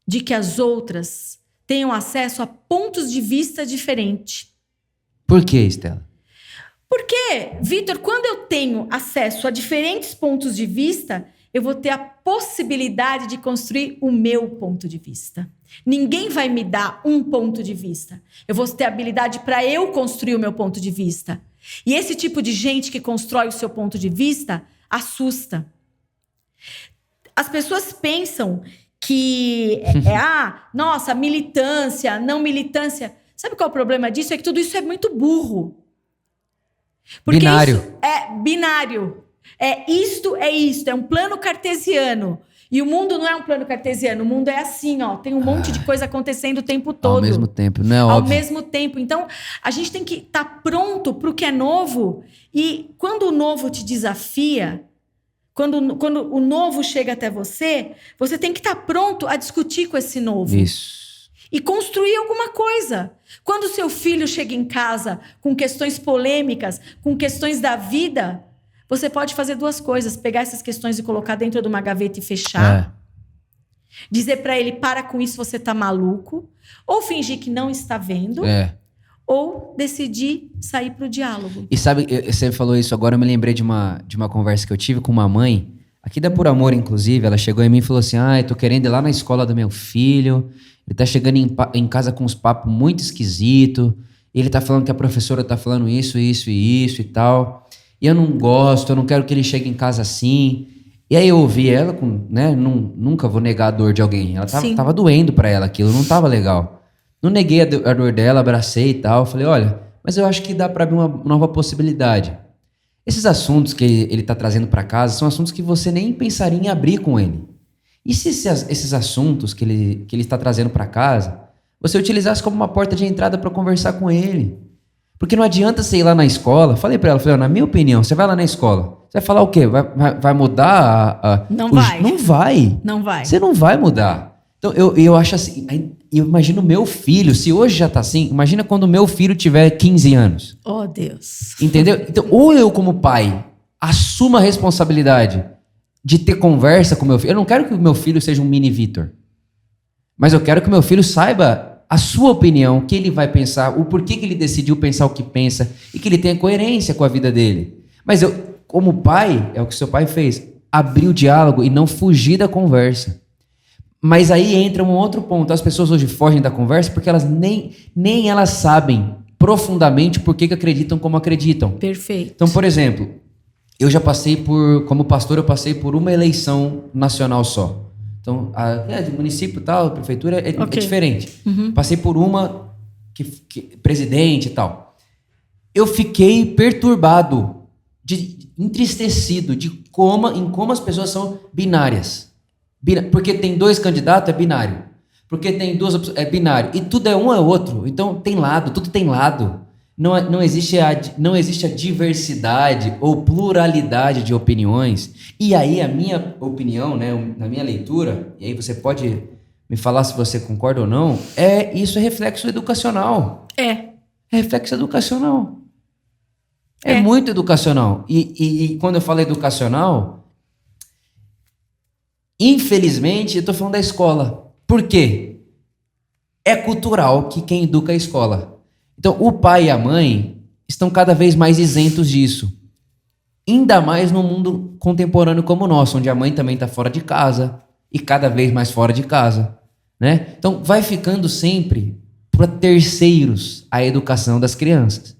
de que as outras tenham acesso a pontos de vista diferentes. Por que, Estela? Porque, Vitor, quando eu tenho acesso a diferentes pontos de vista, eu vou ter a possibilidade de construir o meu ponto de vista. Ninguém vai me dar um ponto de vista. Eu vou ter habilidade para eu construir o meu ponto de vista. E esse tipo de gente que constrói o seu ponto de vista assusta. As pessoas pensam que nossa, militância, não militância. Sabe qual é o problema disso? É que tudo isso é muito burro. Porque binário. Isso é binário. Isto, é um plano cartesiano. E o mundo não é um plano cartesiano. O mundo é assim, ó. Tem um monte de coisa acontecendo o tempo todo. Ao mesmo tempo, não é óbvio. Ao mesmo tempo. Então, a gente tem que estar pronto para o que é novo. E quando o novo te desafia, quando o novo chega até você, você tem que estar pronto a discutir com esse novo. Isso. E construir alguma coisa. Quando o seu filho chega em casa com questões polêmicas, com questões da vida, você pode fazer duas coisas. Pegar essas questões e colocar dentro de uma gaveta e fechar. Dizer para ele, para com isso, você tá maluco. Ou fingir que não está vendo. Ou decidir sair pro diálogo. E sabe, você falou isso agora, eu me lembrei de uma conversa que eu tive com uma mãe, aqui da Por Amor, inclusive. Ela chegou em mim e falou assim, eu tô querendo ir lá na escola do meu filho... Ele tá chegando em casa com uns papos muito esquisitos. Ele tá falando que a professora tá falando isso e tal. E eu não gosto, eu não quero que ele chegue em casa assim. E aí eu ouvi ela, nunca vou negar a dor de alguém. Ela tava doendo pra ela aquilo, não tava legal. Não neguei a dor dela, abracei e tal. Falei, olha, mas eu acho que dá pra abrir uma nova possibilidade. Esses assuntos que ele tá trazendo pra casa são assuntos que você nem pensaria em abrir com ele. E se esses assuntos que ele está trazendo para casa, você utilizasse como uma porta de entrada para conversar com ele? Porque não adianta você ir lá na escola. Falei para ela, na minha opinião, você vai lá na escola, você vai falar o quê? Vai mudar? Não vai. Não vai. Não vai. Você não vai mudar. Então, eu acho assim, eu imagino o meu filho, se hoje já tá assim, imagina quando o meu filho tiver 15 anos. Oh, Deus. Entendeu? Então, ou eu como pai assumo a responsabilidade de ter conversa com meu filho. Eu não quero que o meu filho seja um mini Vitor. Mas eu quero que o meu filho saiba a sua opinião, o que ele vai pensar, o porquê que ele decidiu pensar o que pensa e que ele tenha coerência com a vida dele. Mas eu, como pai, é o que seu pai fez, abrir o diálogo e não fugir da conversa. Mas aí entra um outro ponto. As pessoas hoje fogem da conversa porque elas nem elas sabem profundamente por que acreditam como acreditam. Perfeito. Então, por exemplo, eu já passei como pastor, eu passei por uma eleição nacional só. Então, de município e tal, prefeitura é diferente. Uhum. Passei por uma presidente e tal. Eu fiquei perturbado, entristecido em como as pessoas são binárias. Porque tem 2 candidatos, é binário. Porque tem 2 opções, é binário. E tudo é um ou outro. Então, tem lado, tudo tem lado. não existe não existe a diversidade ou pluralidade de opiniões. E aí a minha opinião, né, na minha leitura, e aí você pode me falar se você concorda ou não, isso é reflexo educacional. É reflexo educacional. É muito educacional. E quando eu falo educacional, infelizmente, eu estou falando da escola. Por quê? É cultural que quem educa é a escola. Então, o pai e a mãe estão cada vez mais isentos disso. Ainda mais no mundo contemporâneo como o nosso, onde a mãe também está fora de casa e cada vez mais fora de casa, né? Então, vai ficando sempre para terceiros a educação das crianças.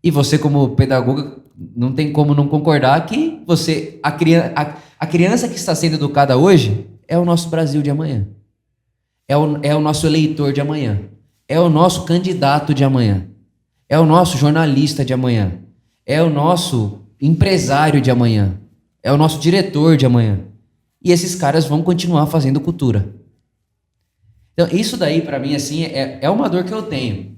E você, como pedagoga, não tem como não concordar que a criança que está sendo educada hoje é o nosso Brasil de amanhã. É o nosso eleitor de amanhã. É o nosso candidato de amanhã. É o nosso jornalista de amanhã. É o nosso empresário de amanhã. É o nosso diretor de amanhã. E esses caras vão continuar fazendo cultura. Então, isso daí, para mim, assim, é uma dor que eu tenho.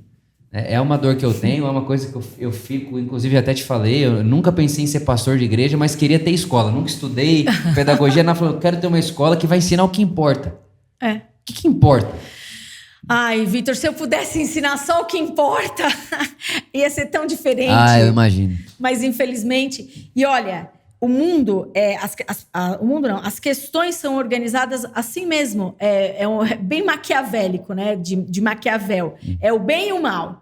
É uma dor que eu tenho, é uma coisa que eu fico, inclusive até te falei, eu nunca pensei em ser pastor de igreja, mas queria ter escola. Nunca estudei pedagogia, não, falei, eu quero ter uma escola que vai ensinar o que importa. O que importa? Ai, Vitor, se eu pudesse ensinar só o que importa, ia ser tão diferente. Eu imagino. Mas infelizmente, e olha, o mundo, as questões são organizadas assim mesmo, bem maquiavélico, né? De Maquiavel. É o bem e o mal.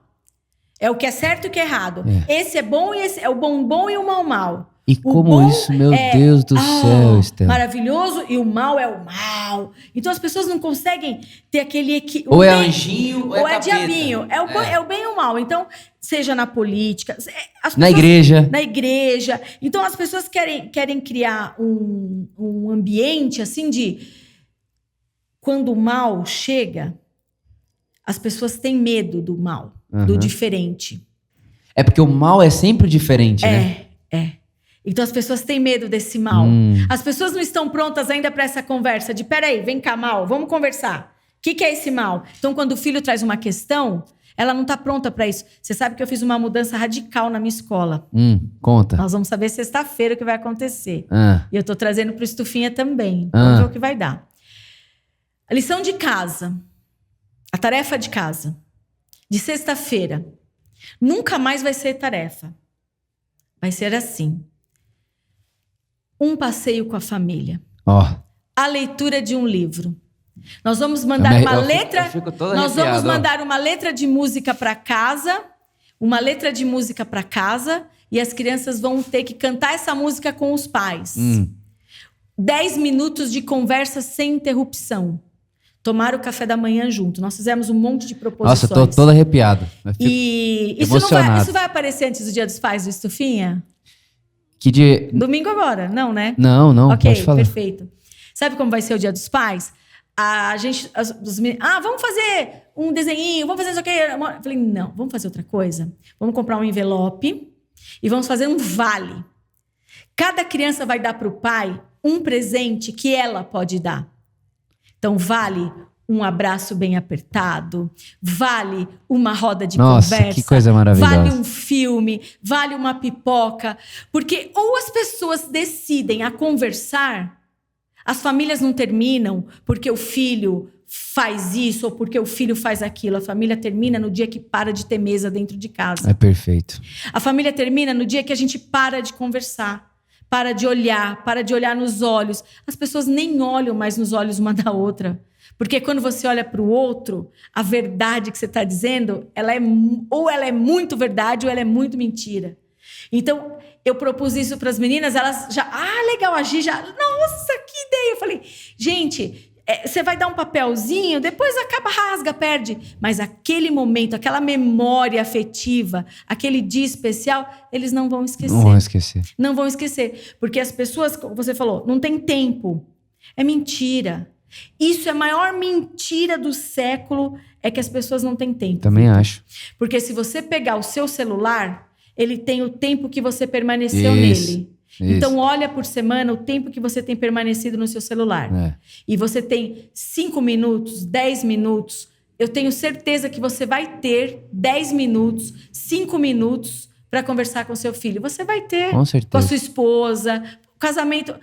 É o que é certo e o que é errado. Esse é bom e esse é o bom e o mal. E como isso, meu Deus do céu, Estela. Maravilhoso, e o mal é o mal. Então as pessoas não conseguem ter aquele... Ou é anjinho, ou é diabinho. É o bem e o mal. Então, seja na política... Na igreja. Na igreja. Então as pessoas querem criar um ambiente assim de... Quando o mal chega, as pessoas têm medo do mal, do diferente. É porque o mal é sempre diferente, né? Então as pessoas têm medo desse mal. As pessoas não estão prontas ainda para essa conversa de peraí, vem cá, mal, vamos conversar. O que é esse mal? Então quando o filho traz uma questão, ela não está pronta para isso. Você sabe que eu fiz uma mudança radical na minha escola. Conta. Nós vamos saber sexta-feira o que vai acontecer. E eu estou trazendo para o Estufinha também. Vamos ver o que vai dar. A lição de casa, a tarefa de casa, de sexta-feira, nunca mais vai ser tarefa. Vai ser assim. Um passeio com a família. A leitura de um livro. Nós vamos mandar uma letra. Nós vamos mandar uma letra de música para casa. Uma letra de música para casa. E as crianças vão ter que cantar essa música com os pais. 10 minutos de conversa sem interrupção. Tomar o café da manhã junto. Nós fizemos um monte de proposições. Nossa, eu tô todo arrepiado. E isso vai aparecer antes do Dia dos Pais do Estufinha? Que dia? Domingo agora, não, né? Não, ok, pode falar. Perfeito. Sabe como vai ser o Dia dos Pais? Vamos fazer um desenhinho, vamos fazer isso aqui. Eu falei, não, vamos fazer outra coisa. Vamos comprar um envelope e vamos fazer um vale. Cada criança vai dar para o pai um presente que ela pode dar. Então, vale um abraço bem apertado, vale uma roda de conversa. Nossa, que coisa maravilhosa. Vale um filme, vale uma pipoca. Porque ou as pessoas decidem a conversar, as famílias não terminam porque o filho faz isso ou porque o filho faz aquilo. A família termina no dia que para de ter mesa dentro de casa. É perfeito. A família termina no dia que a gente para de conversar. Para de olhar nos olhos. As pessoas nem olham mais nos olhos uma da outra. Porque quando você olha para o outro, a verdade que você está dizendo, ela é muito verdade ou ela é muito mentira. Então, eu propus isso para as meninas, elas já... legal, a Gi já... Nossa, que ideia! Eu falei, gente, você vai dar um papelzinho, depois acaba, rasga, perde. Mas aquele momento, aquela memória afetiva, aquele dia especial, eles não vão esquecer. Não vão esquecer. Não vão esquecer. Porque as pessoas, como você falou, não tem tempo. É mentira. Isso é a maior mentira do século, é que as pessoas não têm tempo. Também acho. Porque se você pegar o seu celular, ele tem o tempo que você permaneceu nele. Então, olha por semana o tempo que você tem permanecido no seu celular. E você tem 5 minutos, 10 minutos, eu tenho certeza que você vai ter 10 minutos, 5 minutos para conversar com seu filho. Você vai ter Com certeza. com a sua esposa, o casamento.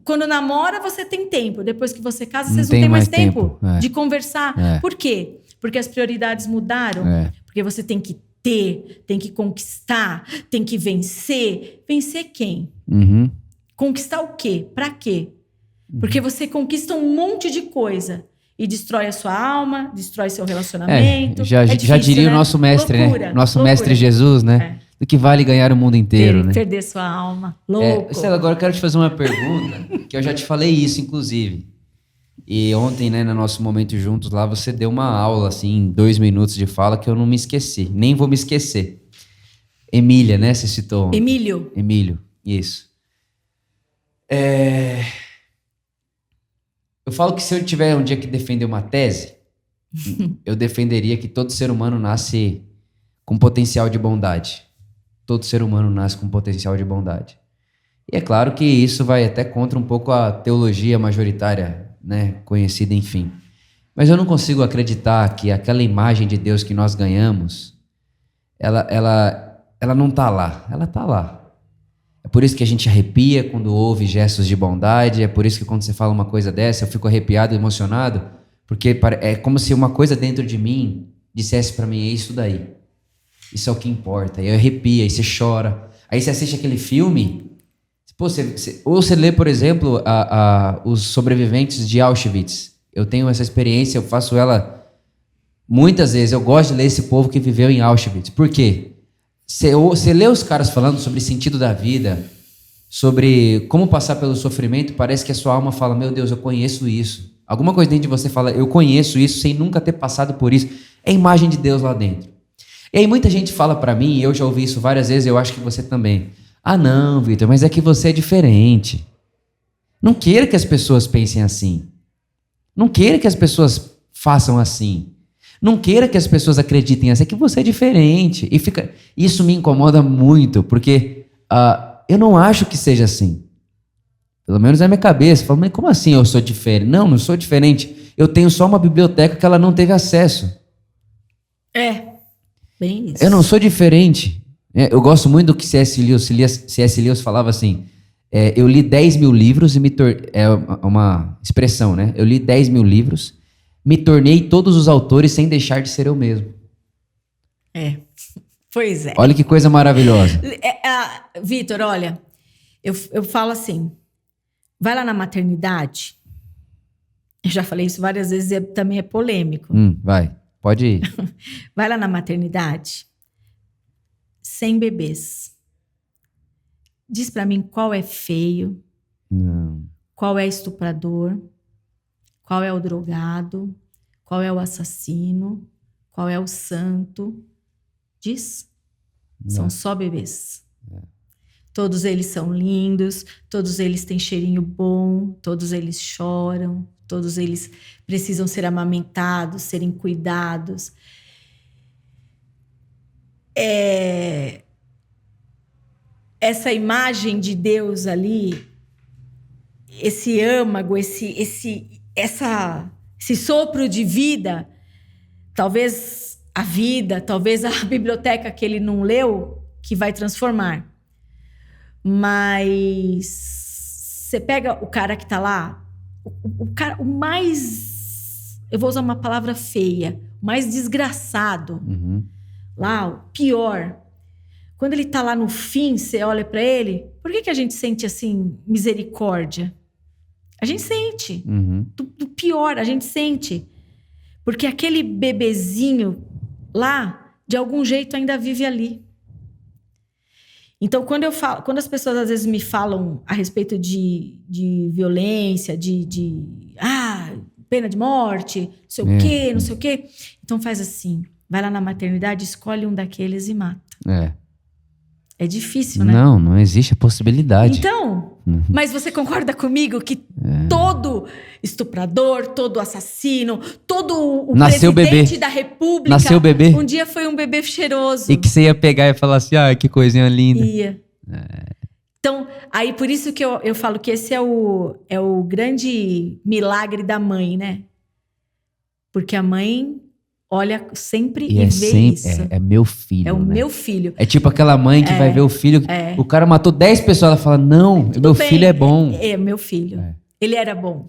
Quando namora, você tem tempo. Depois que você casa, vocês não têm mais tempo de conversar. Por quê? Porque as prioridades mudaram. Porque você tem que ter, tem que conquistar, tem que vencer. Vencer quem? Conquistar o quê? Pra quê? Porque você conquista um monte de coisa e destrói a sua alma, destrói seu relacionamento. Já diria, né? O nosso mestre, loucura, né? Nosso mestre Jesus, né? Do que vale ganhar o mundo inteiro, né? Perder sua alma. Louco. Stella, agora eu quero te fazer uma pergunta, que eu já te falei isso, inclusive. E ontem, né, no nosso momento juntos lá, você deu uma aula, assim, em 2 minutos de fala, que eu não me esqueci. Nem vou me esquecer. Emília, né? Você citou ontem. Emílio, isso. Eu falo que se eu tiver um dia que defender uma tese, eu defenderia que todo ser humano nasce com potencial de bondade. Todo ser humano nasce com potencial de bondade. E é claro que isso vai até contra um pouco a teologia majoritária, né, conhecida, enfim. Mas eu não consigo acreditar que aquela imagem de Deus que nós ganhamos, ela não está lá. Ela está lá. É por isso que a gente arrepia quando ouve gestos de bondade, é por isso que quando você fala uma coisa dessa, eu fico arrepiado, emocionado, porque é como se uma coisa dentro de mim dissesse para mim, é isso daí. Isso é o que importa. Aí eu arrepio, aí você chora. Aí você assiste aquele filme, pô, ou você lê, por exemplo, os sobreviventes de Auschwitz. Eu tenho essa experiência, eu faço ela muitas vezes. Eu gosto de ler esse povo que viveu em Auschwitz. Por quê? Você lê os caras falando sobre o sentido da vida, sobre como passar pelo sofrimento, parece que a sua alma fala, meu Deus, eu conheço isso. Alguma coisa dentro de você fala, eu conheço isso sem nunca ter passado por isso. É a imagem de Deus lá dentro. E aí muita gente fala pra mim, e eu já ouvi isso várias vezes, eu acho que você também. Ah não, Vitor, mas é que você é diferente. Não queira que as pessoas pensem assim. Não queira que as pessoas façam assim. Não queira que as pessoas acreditem assim, é que você é diferente. Isso me incomoda muito, porque eu não acho que seja assim. Pelo menos na minha cabeça. Eu falo, mas como assim eu sou diferente? Não sou diferente. Eu tenho só uma biblioteca que ela não teve acesso. Bem isso. Eu não sou diferente. Eu gosto muito do que C.S. Lewis falava assim, eu li 10 mil livros e me tornei... É uma expressão, né? Eu li 10 mil livros, me tornei todos os autores sem deixar de ser eu mesmo. Pois é. Olha que coisa maravilhosa. Vitor, olha, eu falo assim, vai lá na maternidade, eu já falei isso várias vezes e também é polêmico. Vai, pode ir. Vai lá na maternidade, sem bebês. Diz pra mim qual é feio, Não. qual é estuprador, qual é o drogado, qual é o assassino, qual é o santo. Diz. Não. São só bebês. Todos eles são lindos, todos eles têm cheirinho bom, todos eles choram, todos eles precisam ser amamentados, serem cuidados. Essa imagem de Deus ali, esse âmago, esse sopro de vida, talvez a vida, talvez a biblioteca que ele não leu, que vai transformar. Mas você pega o cara que tá lá, o cara, o mais, eu vou usar uma palavra feia, o mais desgraçado, lá, o pior. Quando ele tá lá no fim, você olha pra ele, por que a gente sente assim misericórdia? A gente sente. Do pior, a gente sente. Porque aquele bebezinho lá, de algum jeito ainda vive ali. Então, quando as pessoas às vezes me falam a respeito de violência, pena de morte, não sei o quê, não sei o quê. Então faz assim, vai lá na maternidade, escolhe um daqueles e mata. É difícil, né? Não existe a possibilidade. Então, mas você concorda comigo que todo estuprador, todo assassino, todo o Nasceu presidente bebê. Da república... Nasceu bebê. Um dia foi um bebê cheiroso. E que você ia pegar e falar assim, que coisinha linda. Ia. Então, aí por isso que eu falo que esse é o grande milagre da mãe, né? Porque a mãe olha sempre e é vê sempre, isso. é meu filho, É o né? meu filho. É tipo aquela mãe que vai ver o filho, o cara matou 10 pessoas, ela fala, não, meu bem, filho é bom. É meu filho. Ele era bom.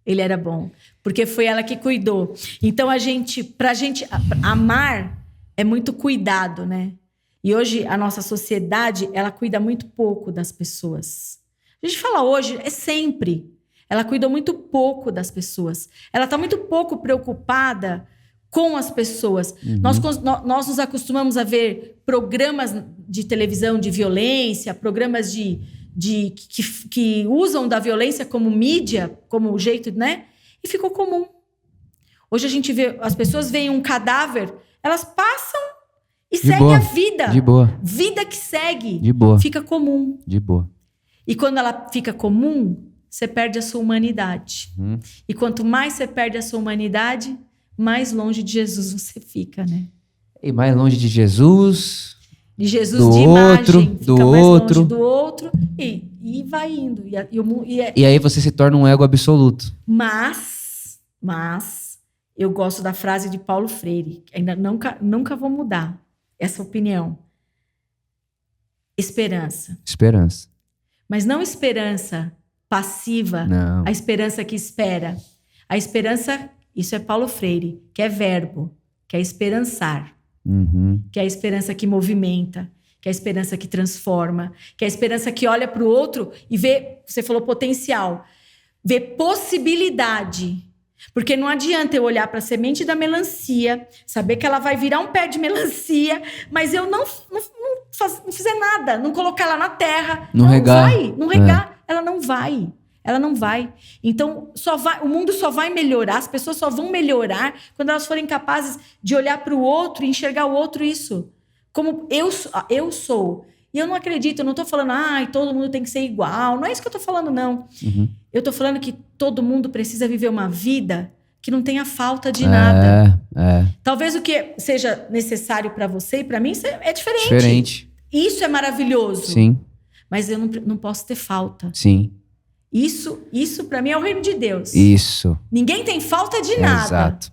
Ele era bom. Porque foi ela que cuidou. Então, pra gente amar é muito cuidado, né? E hoje a nossa sociedade, ela cuida muito pouco das pessoas. A gente fala hoje, é sempre. Ela cuida muito pouco das pessoas. Ela está muito pouco preocupada com as pessoas. Nós nos acostumamos a ver programas de televisão de violência, programas que usam da violência como mídia, como jeito, né? E ficou comum. Hoje a gente vê, as pessoas veem um cadáver, elas passam e seguem a vida. De boa. Vida que segue. De boa. Fica comum. De boa. E quando ela fica comum, você perde a sua humanidade. E quanto mais você perde a sua humanidade, mais longe de Jesus você fica, né? E mais longe de Jesus... De Jesus do de outro, imagem, do fica mais outro. longe do outro e vai indo. E aí você se torna um ego absoluto. Mas eu gosto da frase de Paulo Freire, ainda nunca vou mudar essa opinião. Esperança. Esperança. Mas não esperança passiva, Não. a esperança que espera. A esperança, isso é Paulo Freire, que é verbo, que é esperançar. Que é a esperança que movimenta, que é a esperança que transforma, que é a esperança que olha para o outro e vê, você falou potencial, vê possibilidade. Porque não adianta eu olhar para a semente da melancia, saber que ela vai virar um pé de melancia, mas eu não fizer nada, não colocar ela na terra, não regar. Ela não vai. Ela não vai. Então, o mundo só vai melhorar, as pessoas só vão melhorar quando elas forem capazes de olhar para o outro e enxergar o outro isso. Como eu sou. E eu não acredito, eu não estou falando, todo mundo tem que ser igual. Não é isso que eu estou falando, não. Eu estou falando que todo mundo precisa viver uma vida que não tenha falta de nada. Talvez o que seja necessário para você e para mim é diferente. Isso é maravilhoso. Sim. Mas eu não posso ter falta. Sim. Isso para mim é o reino de Deus. Isso. Ninguém tem falta de nada. Exato.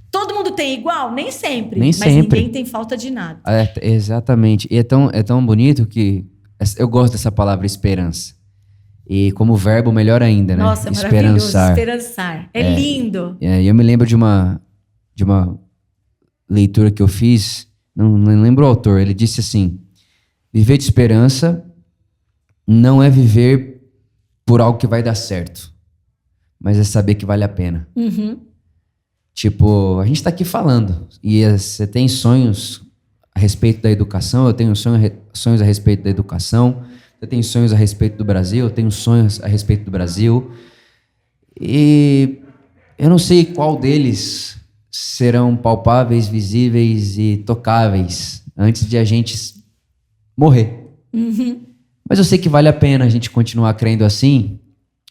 Todo mundo tem igual? Nem sempre. Nem mas sempre. Ninguém tem falta de nada. Exatamente. E é tão bonito que eu gosto dessa palavra esperança. E como verbo, melhor ainda, né? Nossa, esperançar. Esperançar. É lindo. E eu me lembro de uma leitura que eu fiz, não lembro o autor, ele disse assim: viver de esperança não é viver por algo que vai dar certo, mas é saber que vale a pena. Tipo, a gente tá aqui falando, e você tem sonhos a respeito da educação, eu tenho sonhos a respeito da educação, você tem sonhos a respeito do Brasil, eu tenho sonhos a respeito do Brasil, e eu não sei qual deles serão palpáveis, visíveis e tocáveis antes de a gente morrer. Mas eu sei que vale a pena a gente continuar crendo assim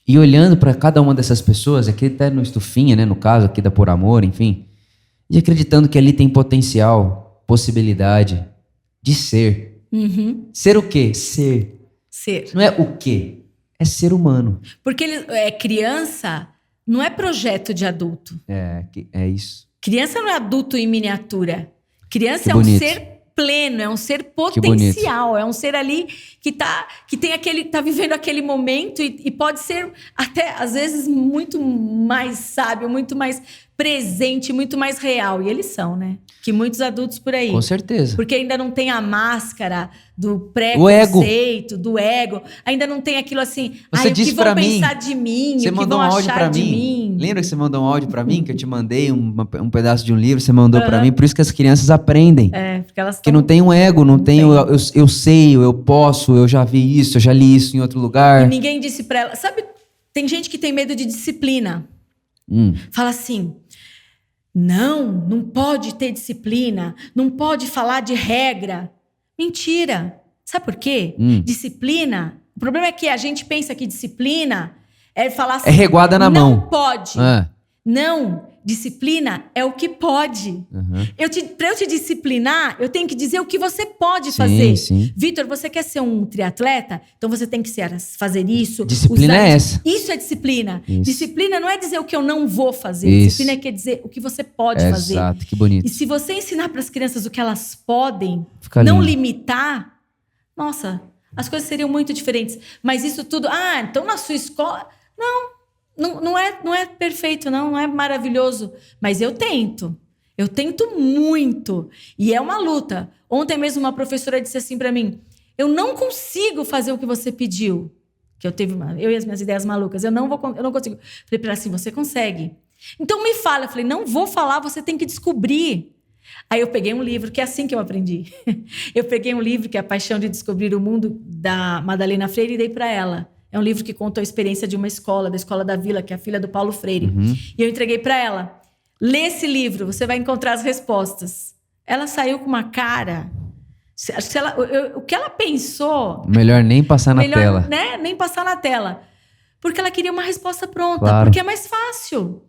e olhando para cada uma dessas pessoas, aqui até no Estufinha, né, no caso aqui da Por Amor, enfim, e acreditando que ali tem potencial, possibilidade de ser. Ser o quê? Ser. Não é o quê? É ser humano. Porque criança não é projeto de adulto. É isso. Criança não é adulto em miniatura. Criança é um ser pleno, é um ser potencial, é um ser ali que tá vivendo aquele momento e pode ser até às vezes muito mais sábio, muito mais presente, muito mais real. E eles são, né? Que muitos adultos por aí. Com certeza. Porque ainda não tem a máscara do preconceito, do ego. Ainda não tem aquilo assim, você disse o que vão pra pensar de mim, você o que mandou vão um áudio achar pra de mim. mim. Lembra que você mandou um áudio pra mim, que eu te mandei um pedaço de um livro, você mandou pra mim, por isso que as crianças aprendem. Porque elas que não tem um ego, não tem eu sei, eu posso, eu já vi isso, eu já li isso em outro lugar. E ninguém disse pra ela, sabe, tem gente que tem medo de disciplina. Fala assim, não pode ter disciplina, não pode falar de regra. Mentira. Sabe por quê? Disciplina, o problema é que a gente pensa que disciplina é falar assim, é reguada na mão. Não pode. Não, disciplina é o que pode. Uhum. Para eu te disciplinar, eu tenho que dizer o que você pode fazer. Sim. Vitor, você quer ser um triatleta? Então você tem que fazer isso. Disciplina é essa. Isso é disciplina. Isso. Disciplina não é dizer o que eu não vou fazer. Isso. Disciplina quer dizer o que você pode fazer. Exato, que bonito. E se você ensinar para as crianças o que elas podem, Fica não lindo. limitar, nossa, as coisas seriam muito diferentes. Mas isso tudo, então na sua escola... Não é perfeito, não é maravilhoso. Mas eu tento. Eu tento muito. E é uma luta. Ontem mesmo uma professora disse assim para mim, eu não consigo fazer o que você pediu. Que eu e as minhas ideias malucas. Eu não consigo. Falei para ela assim, você consegue. Então me fala. Eu falei, não vou falar, você tem que descobrir. Aí eu peguei um livro, que é assim que eu aprendi. Eu peguei um livro, que é A Paixão de Descobrir o Mundo, da Madalena Freire, e dei para ela. É um livro que conta a experiência de uma escola, da Escola da Vila, que é a filha do Paulo Freire. Uhum. E eu entreguei para ela. Lê esse livro, você vai encontrar as respostas. Ela saiu com uma cara... o que ela pensou... Melhor nem passar na tela. Né? Nem passar na tela. Porque ela queria uma resposta pronta. Claro. Porque é mais fácil.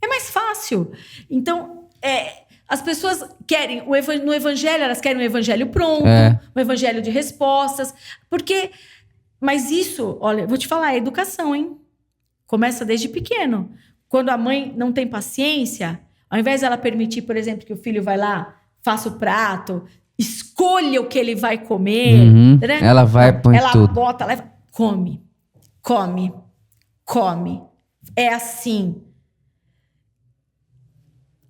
É mais fácil. Então, as pessoas querem... No evangelho, elas querem um evangelho pronto. Um evangelho de respostas. Porque... Mas isso, olha, vou te falar, é educação, hein? Começa desde pequeno. Quando a mãe não tem paciência, ao invés dela permitir, por exemplo, que o filho vai lá, faça o prato, escolha o que ele vai comer. Uhum. Né? Ela vai, põe ela tudo. Bota, leva, come. É assim.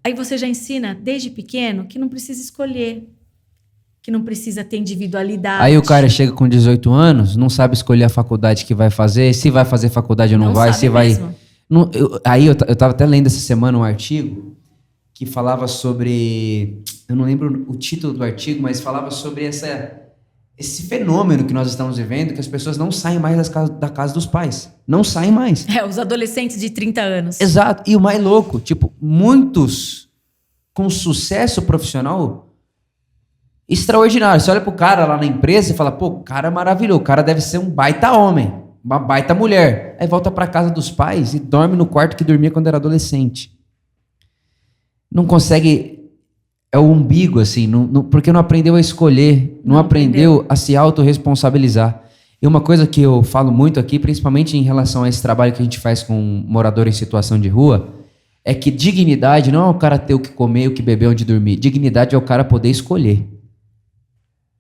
Aí você já ensina, desde pequeno, que não precisa escolher. Que não precisa ter individualidade. Aí o cara chega com 18 anos, não sabe escolher a faculdade que vai fazer, se vai fazer faculdade ou não vai, se vai... Não, eu tava até lendo essa semana um artigo que falava sobre... Eu não lembro o título do artigo, mas falava sobre esse fenômeno que nós estamos vivendo, que as pessoas não saem mais da casa dos pais. Não saem mais. Os adolescentes de 30 anos. Exato. E o mais louco, muitos com sucesso profissional... extraordinário. Você olha pro cara lá na empresa e fala, pô, o cara é maravilhoso, o cara deve ser um baita homem, uma baita mulher. Aí volta pra casa dos pais e dorme no quarto que dormia quando era adolescente. Não consegue... É o umbigo, assim, porque não aprendeu a escolher, não aprendeu a se autorresponsabilizar. E uma coisa que eu falo muito aqui, principalmente em relação a esse trabalho que a gente faz com morador em situação de rua, é que dignidade não é o cara ter o que comer, o que beber, onde dormir. Dignidade é o cara poder escolher.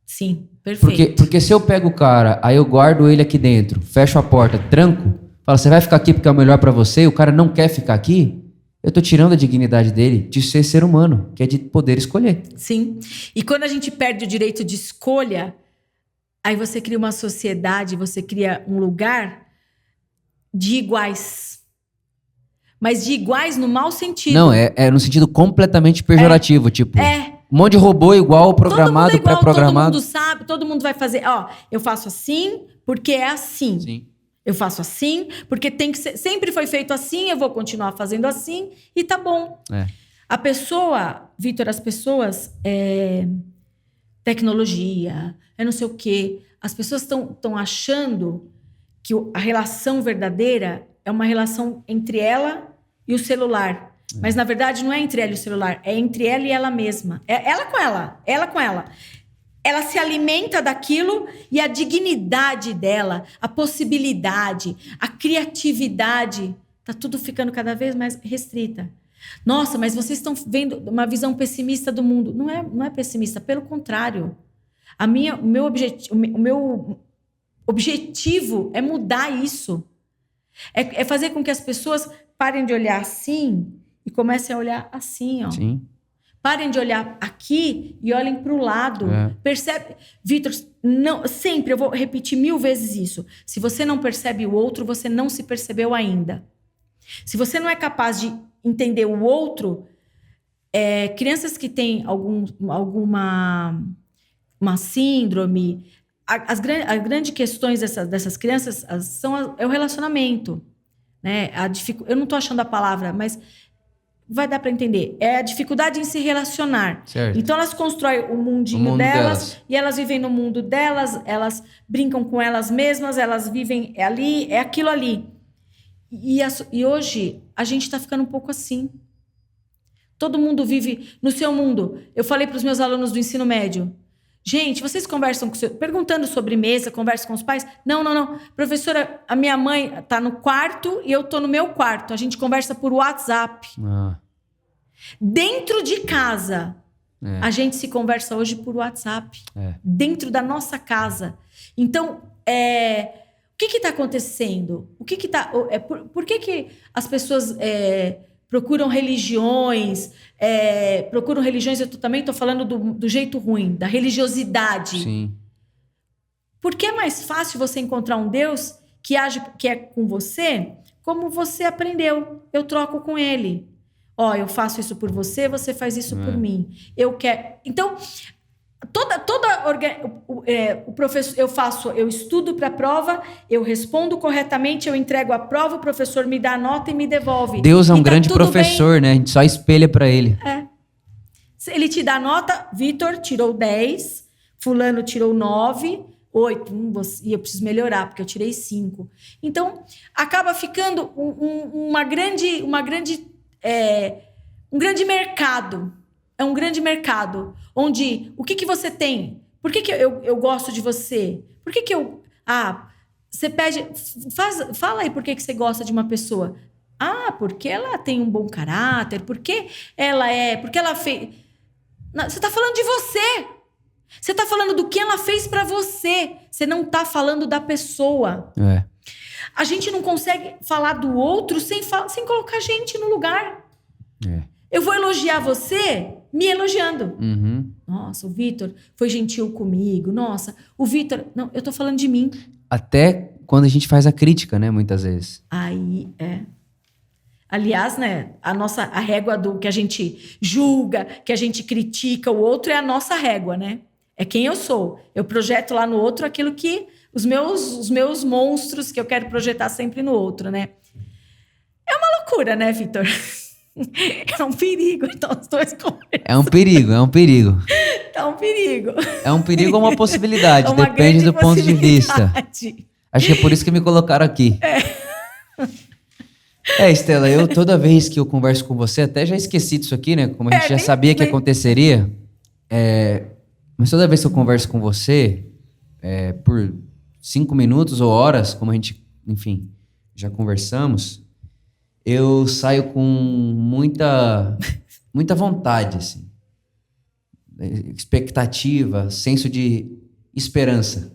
Sim, perfeito. Porque se eu pego o cara, aí eu guardo ele aqui dentro, fecho a porta, tranco, falo, você vai ficar aqui porque é o melhor pra você, e o cara não quer ficar aqui, eu tô tirando a dignidade dele de ser ser humano, que é de poder escolher. Sim. E quando a gente perde o direito de escolha, aí você cria uma sociedade, você cria um lugar de iguais. Mas de iguais no mau sentido. Não, é no sentido completamente pejorativo, um monte de robô igual, programado, pré-programado. Todo mundo sabe, todo mundo vai fazer. Eu faço assim porque é assim. Sim. Eu faço assim porque tem que ser. Sempre foi feito assim, eu vou continuar fazendo assim e tá bom. A pessoa, Vitor, as pessoas, tecnologia, não sei o quê. As pessoas estão achando que a relação verdadeira é uma relação entre ela e o celular. Mas, na verdade, não é entre ela e o celular. É entre ela e ela mesma. É ela com ela. Ela com ela. Ela se alimenta daquilo e a dignidade dela, a possibilidade, a criatividade, tá tudo ficando cada vez mais restrita. Nossa, mas vocês estão vendo uma visão pessimista do mundo. Não é pessimista, pelo contrário. O meu objetivo é mudar isso. É fazer com que as pessoas parem de olhar assim e comecem a olhar assim, ó. Sim. Parem de olhar aqui e olhem para o lado. Percebe? Vitor, sempre eu vou repetir 1000 vezes isso. Se você não percebe o outro, você não se percebeu ainda. Se você não é capaz de entender o outro, crianças que têm alguma uma síndrome, as grandes questões dessas crianças é o relacionamento. Né? Eu não estou achando a palavra, mas vai dar para entender. É a dificuldade em se relacionar. Certo. Então, elas constroem o mundinho delas e elas vivem no mundo delas, elas brincam com elas mesmas, elas vivem ali, é aquilo ali. E hoje, a gente está ficando um pouco assim. Todo mundo vive no seu mundo. Eu falei para os meus alunos do ensino médio. Gente, vocês conversam perguntando sobre mesa, conversam com os pais? Não. Professora, a minha mãe está no quarto e eu estou no meu quarto. A gente conversa por WhatsApp. Dentro de casa, a gente se conversa hoje por WhatsApp. Dentro da nossa casa. Então, o que está acontecendo? Por que as pessoas procuram religiões? Eu também estou falando do jeito ruim, da religiosidade. Sim. Porque é mais fácil você encontrar um Deus que é com você como você aprendeu. Eu troco com ele. Eu faço isso por você, você faz isso por mim. Eu quero... Então... o professor, eu estudo para a prova, eu respondo corretamente, eu entrego a prova, o professor me dá a nota e me devolve. Deus é um grande professor, né? A gente só espelha para ele. Ele te dá a nota, Vitor tirou 10, fulano tirou 9, 8, e eu preciso melhorar, porque eu tirei 5. Então, acaba ficando um grande mercado. É um grande mercado, onde o que você tem? Por que eu gosto de você? Por que eu... você pede... Fala aí por que você gosta de uma pessoa. Porque ela tem um bom caráter, porque ela fez... Não, você está falando de você. Você está falando do que ela fez para você. Você não está falando da pessoa. A gente não consegue falar do outro sem colocar a gente no lugar. Eu vou elogiar você me elogiando. Nossa, o Vitor foi gentil comigo. Nossa, o Vitor... Não, eu tô falando de mim. Até quando a gente faz a crítica, né? Muitas vezes. Aí, Aliás, né? A régua do que a gente julga, que a gente critica o outro é a nossa régua, né? É quem eu sou. Eu projeto lá no outro aquilo que... Os meus monstros que eu quero projetar sempre no outro, né? É uma loucura, né, Vitor? É um perigo, então os dois conversam. É um perigo. É um perigo. É um perigo ou uma possibilidade, depende do ponto de vista. Acho que é por isso que me colocaram aqui. Estela, eu toda vez que eu converso com você, até já esqueci disso aqui, né? Como a gente já sabia que aconteceria. Mas toda vez que eu converso com você, por 5 minutos ou horas, como a gente, enfim, já conversamos... Eu saio com muita vontade, assim. Expectativa, senso de esperança.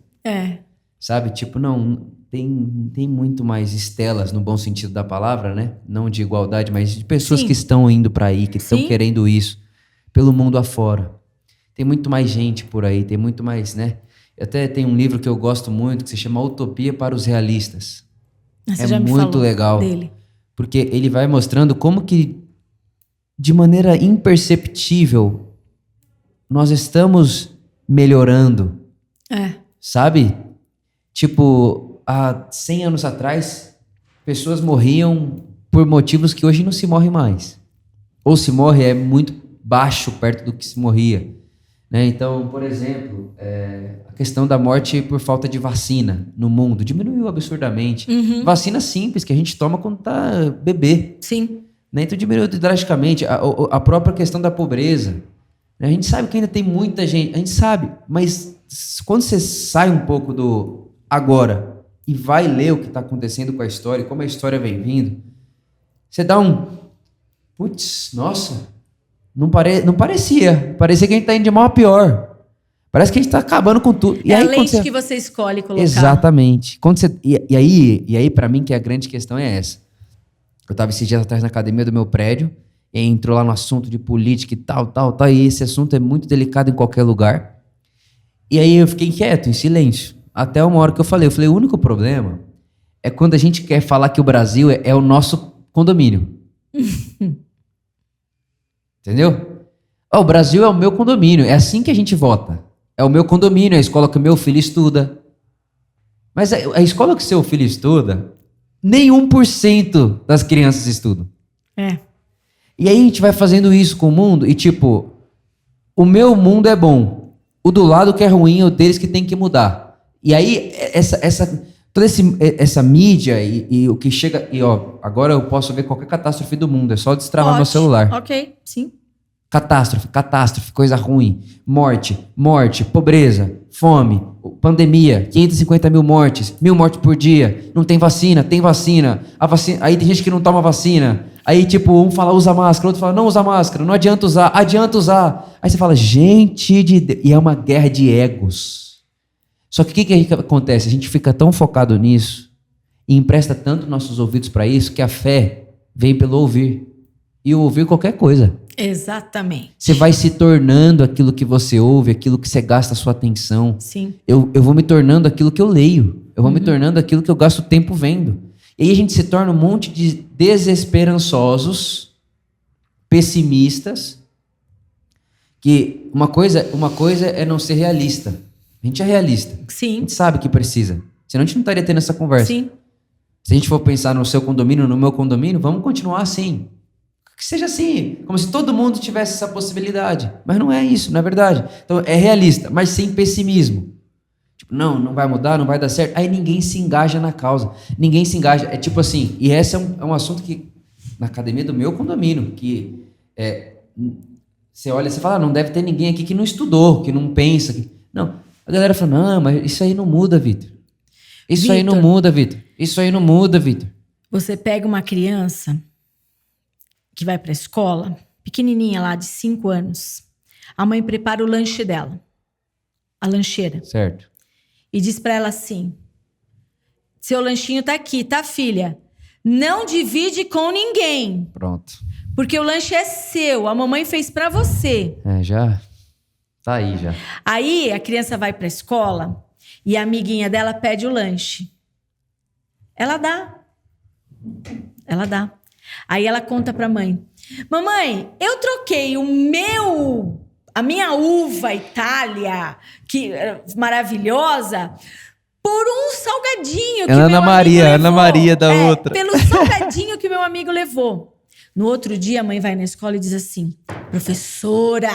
Sabe? Tipo, não, tem muito mais Estelas, no bom sentido da palavra, né? Não de igualdade, mas de pessoas que estão indo para aí, que estão querendo isso, pelo mundo afora. Tem muito mais gente por aí, tem muito mais, né? Eu até tenho um livro que eu gosto muito, que se chama Utopia para os Realistas. Você já me muito falou legal. Dele. Porque ele vai mostrando como que, de maneira imperceptível, nós estamos melhorando. Sabe? Tipo, há 100 anos atrás, pessoas morriam por motivos que hoje não se morre mais. Ou se morre muito baixo perto do que se morria. Né? Então, por exemplo, a questão da morte por falta de vacina no mundo diminuiu absurdamente. Vacina simples que a gente toma quando tá bebê. Sim. Né? Então diminuiu drasticamente. A própria questão da pobreza. Né? A gente sabe que ainda tem muita gente, a gente sabe, mas quando você sai um pouco do agora e vai ler o que está acontecendo com a história, como a história vem vindo, você dá putz, nossa... Não parecia. Parecia que a gente tá indo de mal a pior. Parece que a gente tá acabando com tudo. E é aí, a lente que você escolhe colocar. Exatamente. E aí, pra mim, que a grande questão é essa. Eu tava esses dias atrás na academia do meu prédio, e entrou lá no assunto de política e tal. E esse assunto é muito delicado em qualquer lugar. E aí eu fiquei quieto, em silêncio. Até uma hora que eu falei, o único problema é quando a gente quer falar que o Brasil é o nosso condomínio. Entendeu? O Brasil é o meu condomínio. É assim que a gente vota. É o meu condomínio, é a escola que o meu filho estuda. Mas a escola que o seu filho estuda, nem 1% das crianças estudam. E aí a gente vai fazendo isso com o mundo e tipo, o meu mundo é bom. O do lado que é ruim é o deles que tem que mudar. E aí, Toda essa mídia e o que chega... E ó, agora eu posso ver qualquer catástrofe do mundo. É só destravar meu celular. Ok, sim. Catástrofe, coisa ruim. Morte, pobreza, fome, pandemia, 550 mil mortes, 1.000 mortes por dia. Não tem vacina, tem vacina. A vacina. Aí tem gente que não toma vacina. Aí, tipo, um fala usa máscara, outro fala não usa máscara, não adianta usar. Aí você fala, gente de Deus. E é uma guerra de egos. Só que o que acontece? A gente fica tão focado nisso e empresta tanto nossos ouvidos para isso que a fé vem pelo ouvir. E ouvir qualquer coisa. Exatamente. Você vai se tornando aquilo que você ouve, aquilo que você gasta a sua atenção. Sim. Eu vou me tornando aquilo que eu leio. Eu vou me tornando aquilo que eu gasto tempo vendo. E aí a gente se torna um monte de desesperançosos, pessimistas, que uma coisa é não ser realista. A gente é realista. Sim. A gente sabe que precisa. Senão a gente não estaria tendo essa conversa. Sim. Se a gente for pensar no seu condomínio, no meu condomínio, vamos continuar assim. Que seja assim, como se todo mundo tivesse essa possibilidade. Mas não é isso, não é verdade. Então é realista, mas sem pessimismo. Tipo, não vai mudar, não vai dar certo. Aí ninguém se engaja na causa. Ninguém se engaja. É tipo assim, e esse é um assunto que, na academia do meu condomínio, que você olha e você fala, não deve ter ninguém aqui que não estudou, que não pensa. Não, a galera fala, não, mas isso aí não muda, Vitor. Isso aí não muda, Vitor. Você pega uma criança que vai para a escola, pequenininha lá, de 5 anos. A mãe prepara o lanche dela, a lancheira. Certo. E diz para ela assim, seu lanchinho tá aqui, tá, filha? Não divide com ninguém. Pronto. Porque o lanche é seu, a mamãe fez para você. Já tá aí já. Aí a criança vai para a escola e a amiguinha dela pede o lanche. Ela dá. Aí ela conta pra mãe. Mamãe, eu troquei a minha uva Itália, que maravilhosa, por um salgadinho que Ana Maria da levou. outra. Pelo salgadinho que meu amigo levou. No outro dia, a mãe vai na escola e diz assim, professora,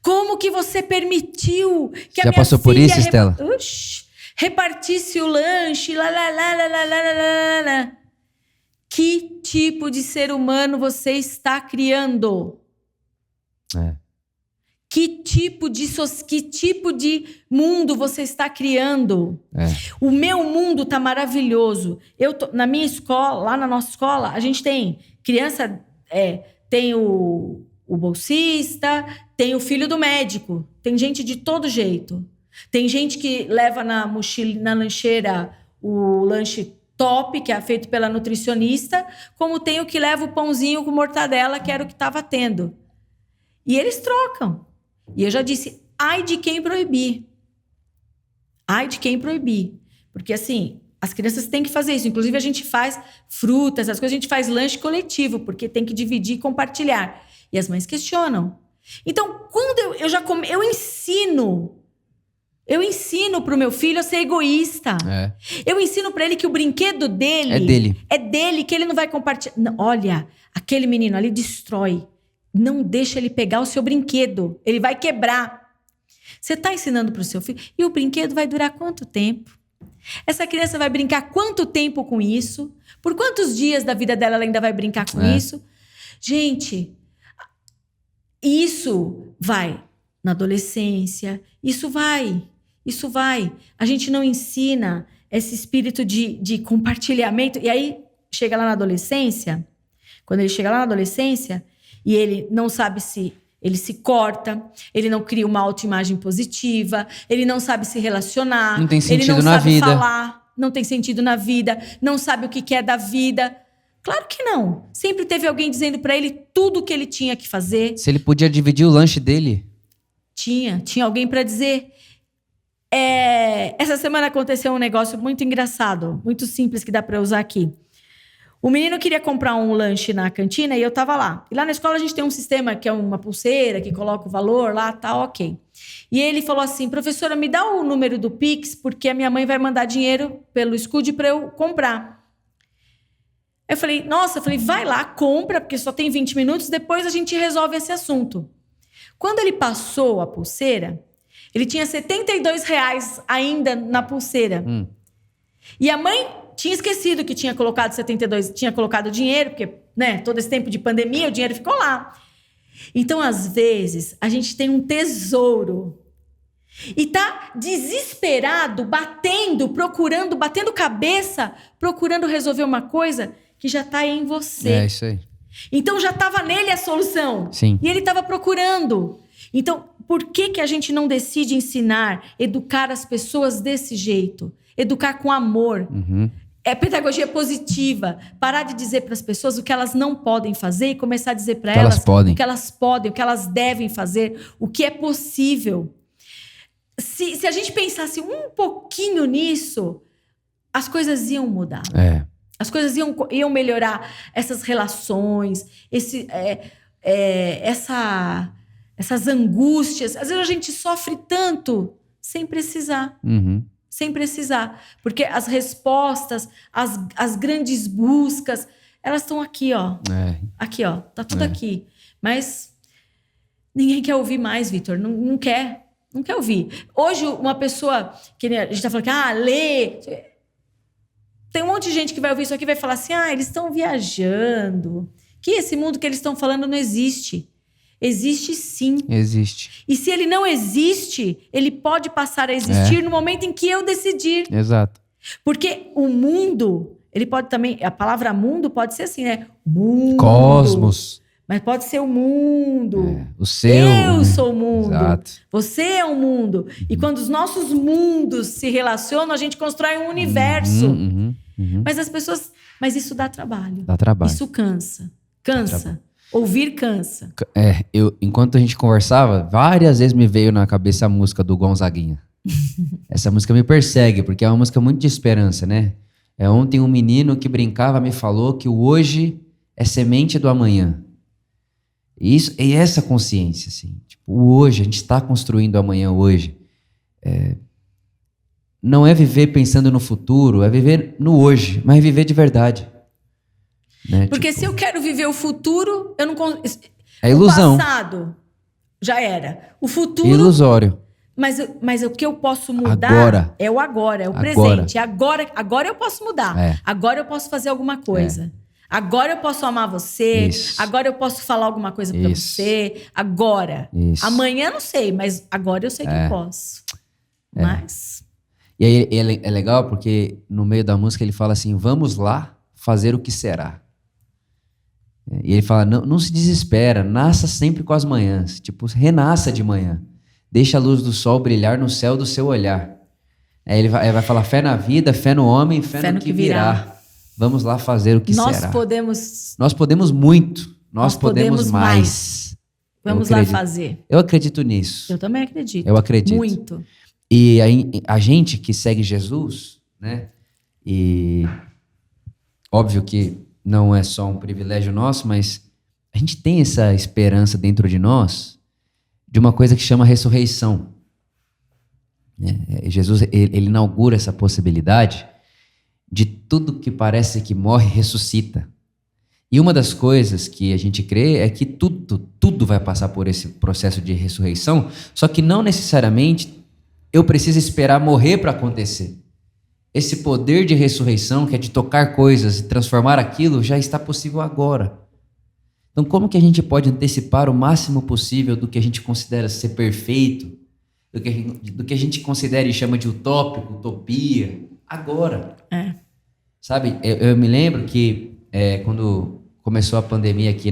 como que você permitiu que a minha filha... Já passou por isso, Estela? Repartisse o lanche, Que tipo de ser humano você está criando? Que tipo de mundo você está criando? O meu mundo tá maravilhoso. Na minha escola, lá na nossa escola, a gente tem criança, tem o bolsista, tem o filho do médico, tem gente de todo jeito. Tem gente que leva na mochila, na lancheira, o lanche top, que é feito pela nutricionista, como tem o que leva o pãozinho com mortadela, que era o que estava tendo. E eles trocam. E eu já disse, ai de quem proibir. Ai de quem proibir. Porque, assim, as crianças têm que fazer isso. Inclusive, a gente faz frutas, as coisas, a gente faz lanche coletivo, porque tem que dividir e compartilhar. E as mães questionam. Então, quando eu ensino pro meu filho a ser egoísta. Eu ensino para ele que o brinquedo dele... É dele, que ele não vai compartilhar. Não, olha, aquele menino ali destrói. Não deixa ele pegar o seu brinquedo. Ele vai quebrar. Você está ensinando pro seu filho. E o brinquedo vai durar quanto tempo? Essa criança vai brincar quanto tempo com isso? Por quantos dias da vida dela ela ainda vai brincar com isso? Gente, isso vai na adolescência. Isso vai. A gente não ensina esse espírito de compartilhamento. E aí, chega lá na adolescência, quando ele chega lá na adolescência, e ele não sabe se ele se corta, ele não cria uma autoimagem positiva, ele não sabe se relacionar, não tem sentido ele não na sabe vida. falar, não tem sentido na vida, não sabe o que é da vida. Claro que não. Sempre teve alguém dizendo pra ele tudo o que ele tinha que fazer. Se ele podia dividir o lanche dele. Tinha alguém pra dizer. Essa semana aconteceu um negócio muito engraçado, muito simples que dá pra usar aqui. O menino queria comprar um lanche na cantina e eu tava lá. E lá na escola a gente tem um sistema que é uma pulseira que coloca o valor lá, tá ok. E ele falou assim, professora, me dá o número do Pix, porque a minha mãe vai mandar dinheiro pelo Scud pra eu comprar. Eu falei, vai lá, compra, porque só tem 20 minutos, depois a gente resolve esse assunto. Quando ele passou a pulseira, ele tinha R$72 ainda na pulseira. E a mãe tinha esquecido que tinha colocado 72, tinha colocado dinheiro, porque, né, todo esse tempo de pandemia, o dinheiro ficou lá. Então, às vezes, a gente tem um tesouro e tá desesperado, batendo cabeça, procurando resolver uma coisa que já tá em você. É isso aí. Então, já estava nele a solução. Sim. E ele estava procurando. Então, por que a gente não decide ensinar, educar as pessoas desse jeito? Educar com amor. É pedagogia positiva. Parar de dizer para as pessoas o que elas não podem fazer e começar a dizer para elas o que elas podem, o que elas devem fazer, o que é possível. Se a gente pensasse um pouquinho nisso, as coisas iam mudar. As coisas iam melhorar, essas relações, essas angústias. Às vezes a gente sofre tanto sem precisar. Sem precisar. Porque as respostas, as grandes buscas, elas estão aqui, ó. Aqui, ó. Tá tudo aqui. Mas ninguém quer ouvir mais, Vitor. Não quer. Não quer ouvir. Hoje, uma pessoa... que a gente tá falando que, lê... Tem um monte de gente que vai ouvir isso aqui e vai falar assim, eles estão viajando. Que esse mundo que eles estão falando não existe. Existe sim. Existe. E se ele não existe, ele pode passar a existir no momento em que eu decidir. Exato. Porque o mundo, ele pode também... A palavra mundo pode ser assim, né? Mundo. Cosmos. Mas pode ser o mundo. O seu. Eu sou o mundo. Exato. Você é o mundo. E quando os nossos mundos se relacionam, a gente constrói um universo. Mas as pessoas... Mas isso dá trabalho. Dá trabalho. Isso cansa. Cansa. Ouvir cansa. Enquanto a gente conversava, várias vezes me veio na cabeça a música do Gonzaguinha. Essa música me persegue, porque é uma música muito de esperança, né? Ontem um menino que brincava me falou que o hoje é semente do amanhã. E essa consciência, assim, tipo, o hoje, a gente está construindo o amanhã hoje. Não é viver pensando no futuro, é viver no hoje, mas viver de verdade. Né? Porque se eu quero viver o futuro, eu não consigo. É ilusão. O passado já era. O futuro... Ilusório. Mas o que eu posso mudar é o agora, é o presente. Agora eu posso mudar. Agora eu posso fazer alguma coisa. Agora eu posso amar você. Isso. Agora eu posso falar alguma coisa pra você. Agora. Isso. Amanhã não sei, mas agora eu sei que eu posso. Mas... E aí é legal porque no meio da música ele fala assim, vamos lá fazer o que será. E ele fala, não se desespera, nasça sempre com as manhãs. Tipo, renasça de manhã. Deixa a luz do sol brilhar no céu do seu olhar. Aí ele vai falar fé na vida, fé no homem, fé no que virá. Vamos lá fazer o que será. Nós podemos muito. Nós podemos mais. Vamos lá fazer. Eu acredito nisso. Eu também acredito. Eu acredito. Muito. E a gente que segue Jesus, né? E óbvio que não é só um privilégio nosso, mas a gente tem essa esperança dentro de nós de uma coisa que chama ressurreição. Jesus, ele inaugura essa possibilidade de tudo que parece que morre, ressuscita. E uma das coisas que a gente crê é que tudo vai passar por esse processo de ressurreição, só que não necessariamente eu preciso esperar morrer para acontecer. Esse poder de ressurreição, que é de tocar coisas e transformar aquilo, já está possível agora. Então, como que a gente pode antecipar o máximo possível do que a gente considera ser perfeito, do que a gente considera e chama de utópico, utopia, agora? Sabe, eu me lembro que quando começou a pandemia aqui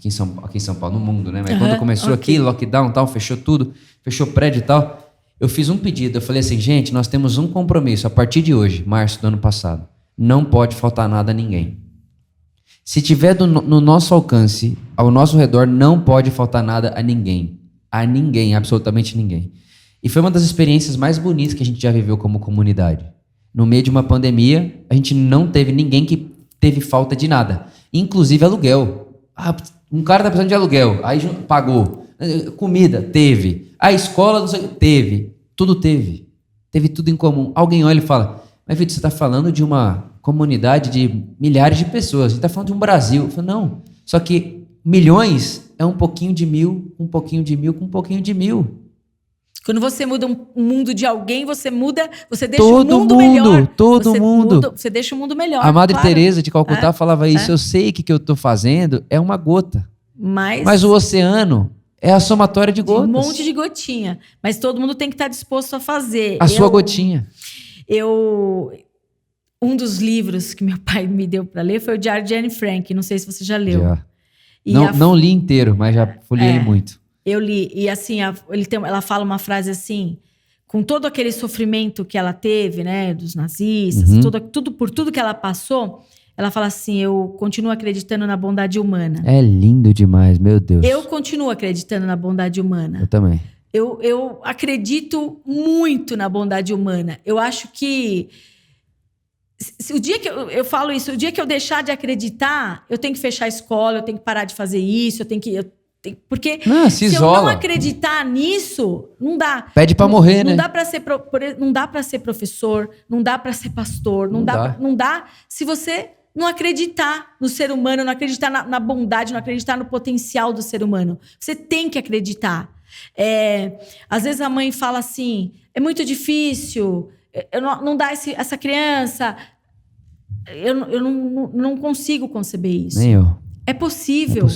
em São Paulo, no mundo, né? Mas quando começou aqui, lockdown e tal, fechou tudo, fechou prédio e tal, eu fiz um pedido, eu falei assim, gente, nós temos um compromisso a partir de hoje, março do ano passado, não pode faltar nada a ninguém. Se tiver no nosso alcance, ao nosso redor, não pode faltar nada a ninguém, absolutamente ninguém. E foi uma das experiências mais bonitas que a gente já viveu como comunidade. No meio de uma pandemia, a gente não teve ninguém que teve falta de nada, inclusive aluguel. Um cara tá precisando de aluguel, aí pagou. Comida, teve. A escola, não sei, teve. Tudo teve. Teve tudo em comum. Alguém olha e fala, mas Vitor, você está falando de uma comunidade de milhares de pessoas. A gente está falando de um Brasil. Eu falo, não. Só que milhões é um pouquinho de mil, um pouquinho de mil, com um pouquinho de mil. Quando você muda um mundo de alguém, você deixa Todo o mundo mundo, melhor. todo mundo. Você deixa o mundo melhor. A Madre claro. Teresa de Calcutá falava isso. Eu sei que o que eu tô fazendo é uma gota. Mas o oceano é a somatória de gotas. Um monte de gotinha. Mas todo mundo tem que estar disposto a fazer. A sua gotinha. Um dos livros que meu pai me deu para ler foi o Diário de Anne Frank. Não sei se você já leu. Já. Não li inteiro, mas já folhei muito. Eu li. E assim, ela fala uma frase assim... Com todo aquele sofrimento que ela teve, né? Dos nazistas, por tudo que ela passou... Ela fala assim, eu continuo acreditando na bondade humana. É lindo demais, meu Deus. Eu continuo acreditando na bondade humana. Eu também. Eu acredito muito na bondade humana. Eu acho que... o dia que eu falo isso, o dia que eu deixar de acreditar, eu tenho que fechar a escola, eu tenho que parar de fazer isso, porque se eu não acreditar nisso, não dá. Pede pra morrer, né? Não dá pra ser professor, não dá pra ser pastor, não dá se você não acreditar no ser humano, não acreditar na bondade, não acreditar no potencial do ser humano. Você tem que acreditar. Às vezes a mãe fala assim, é muito difícil, não dá essa criança... Eu não consigo conceber isso. Nem eu. É possível.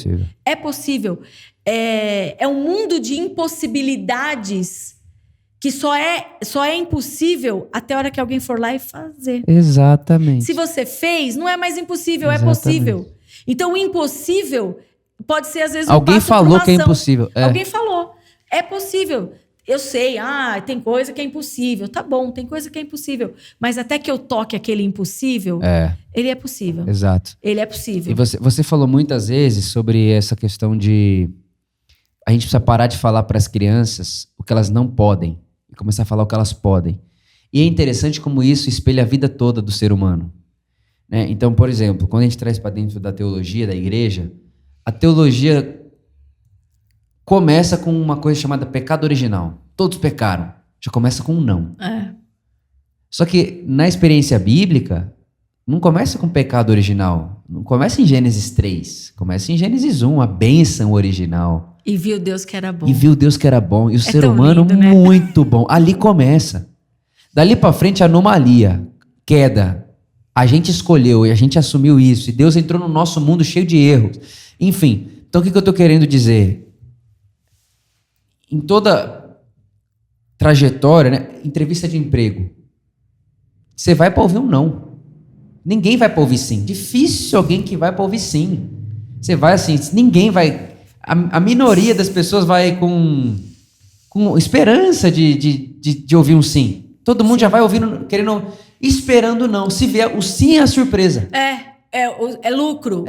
É possível. É um mundo de impossibilidades que só é impossível até a hora que alguém for lá e fazer. Exatamente. Se você fez, não é mais impossível, é possível. Então, o impossível pode ser, às vezes, alguém falou que é impossível. Alguém falou. É possível. Eu sei, tem coisa que é impossível. Tá bom, tem coisa que é impossível. Mas até que eu toque aquele impossível, ele é possível. Exato. Ele é possível. E você falou muitas vezes sobre essa questão de... A gente precisa parar de falar para as crianças o que elas não podem e começar a falar o que elas podem. E é interessante como isso espelha a vida toda do ser humano. Né? Então, por exemplo, quando a gente traz para dentro da teologia da igreja, a teologia... começa com uma coisa chamada pecado original. Todos pecaram. Já começa com um não. Só que na experiência bíblica, não começa com pecado original. Não começa em Gênesis 3. Começa em Gênesis 1, a bênção original. E viu Deus que era bom. E o ser humano lindo, né? Muito bom. Ali começa. Dali pra frente, anomalia, queda. A gente escolheu e a gente assumiu isso. E Deus entrou no nosso mundo cheio de erros. Enfim, então o que eu tô querendo dizer? Em toda trajetória, né? Entrevista de emprego, você vai para ouvir um não. Ninguém vai para ouvir sim. Difícil alguém que vai para ouvir sim. Você vai assim, ninguém vai... A minoria das pessoas vai com esperança de ouvir um sim. Todo mundo já vai ouvindo, querendo, esperando não. Se vier o sim é a surpresa. É lucro.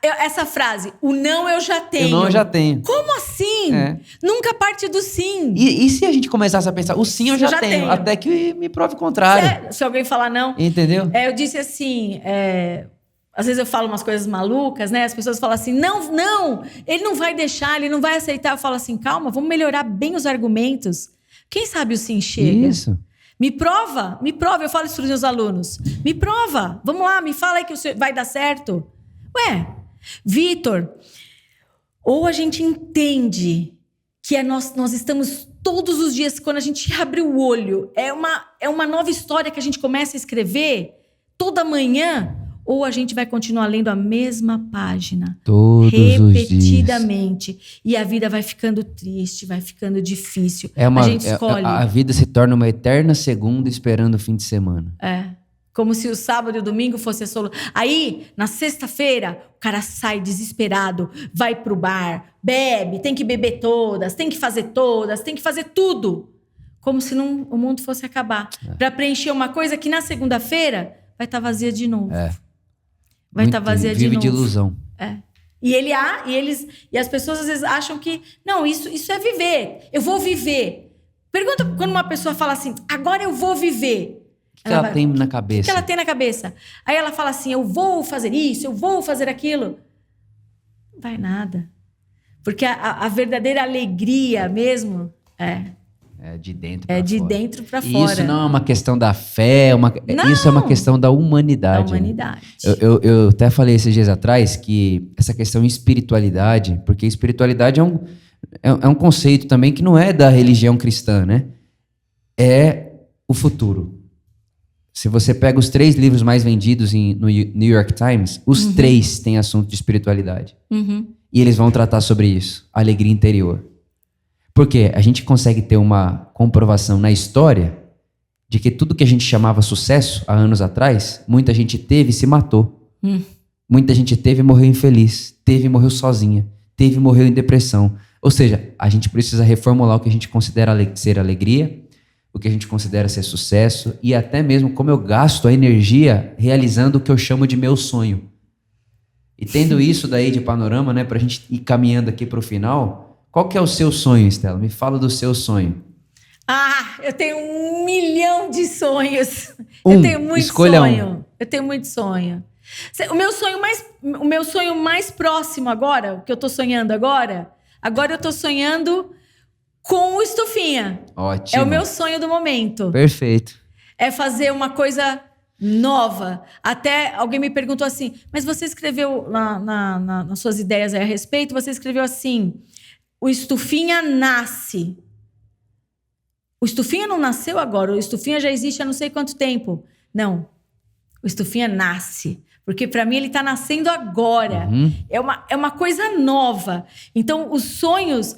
Essa frase, o não eu já tenho. O não eu já tenho. Como assim? Nunca parte do sim. E se a gente começasse a pensar, o sim eu já tenho, até que me prove o contrário. Se alguém falar não. Entendeu? Eu disse assim, às vezes eu falo umas coisas malucas, né? As pessoas falam assim, não, ele não vai deixar, ele não vai aceitar. Eu falo assim, calma, vamos melhorar bem os argumentos. Quem sabe o sim chega. Isso. Me prova, eu falo isso para os meus alunos. Me prova, vamos lá, me fala aí que vai dar certo. Vitor, ou a gente entende que nós estamos todos os dias, quando a gente abre o olho, é uma nova história que a gente começa a escrever toda manhã, ou a gente vai continuar lendo a mesma página todos repetidamente os dias. E a vida vai ficando triste, vai ficando difícil. A gente escolhe. A vida se torna uma eterna segunda esperando o fim de semana. Como se o sábado e o domingo fosse a solução. Aí, na sexta-feira, o cara sai desesperado, vai pro bar, bebe, tem que beber todas, tem que fazer tudo. Como se o mundo fosse acabar. Para preencher uma coisa que na segunda-feira vai estar vazia de novo. Vai estar vazia de novo. Vive de ilusão. E as pessoas às vezes acham que, não, isso é viver. Eu vou viver. Pergunta quando uma pessoa fala assim, agora eu vou viver. O que ela tem na cabeça? O que ela tem na cabeça? Aí ela fala assim, eu vou fazer isso, eu vou fazer aquilo. Não vai nada. Porque a verdadeira alegria mesmo é de dentro para fora. Dentro para fora. E isso não é uma questão da fé, isso é uma questão da humanidade. Da humanidade. Eu até falei esses dias atrás que essa questão de espiritualidade, porque espiritualidade é um conceito também que não é da religião cristã, né? É o futuro. Se você pega os 3 livros mais vendidos no New York Times, os 3 têm assunto de espiritualidade. E eles vão tratar sobre isso, alegria interior. Porque a gente consegue ter uma comprovação na história de que tudo que a gente chamava sucesso há anos atrás, muita gente teve e se matou. Muita gente teve e morreu infeliz, teve e morreu sozinha, teve e morreu em depressão. Ou seja, a gente precisa reformular o que a gente considera ser alegria, o que a gente considera ser sucesso e até mesmo como eu gasto a energia realizando o que eu chamo de meu sonho. E tendo isso daí de panorama, né, pra gente ir caminhando aqui pro final, qual que é o seu sonho, Estela? Me fala do seu sonho. Eu tenho 1 milhão de sonhos. Eu tenho muito escolha sonho. Eu tenho muito sonho. O meu sonho mais próximo agora, o que eu tô sonhando agora eu tô sonhando com o Estufinha. Ótimo. É o meu sonho do momento. Perfeito. É fazer uma coisa nova. Até alguém me perguntou assim, mas você escreveu nas suas ideias aí a respeito, você escreveu assim, o Estufinha nasce. O Estufinha não nasceu agora, o Estufinha já existe há não sei quanto tempo. Não, o Estufinha nasce. Porque para mim ele está nascendo agora. É uma coisa nova. Então, os sonhos...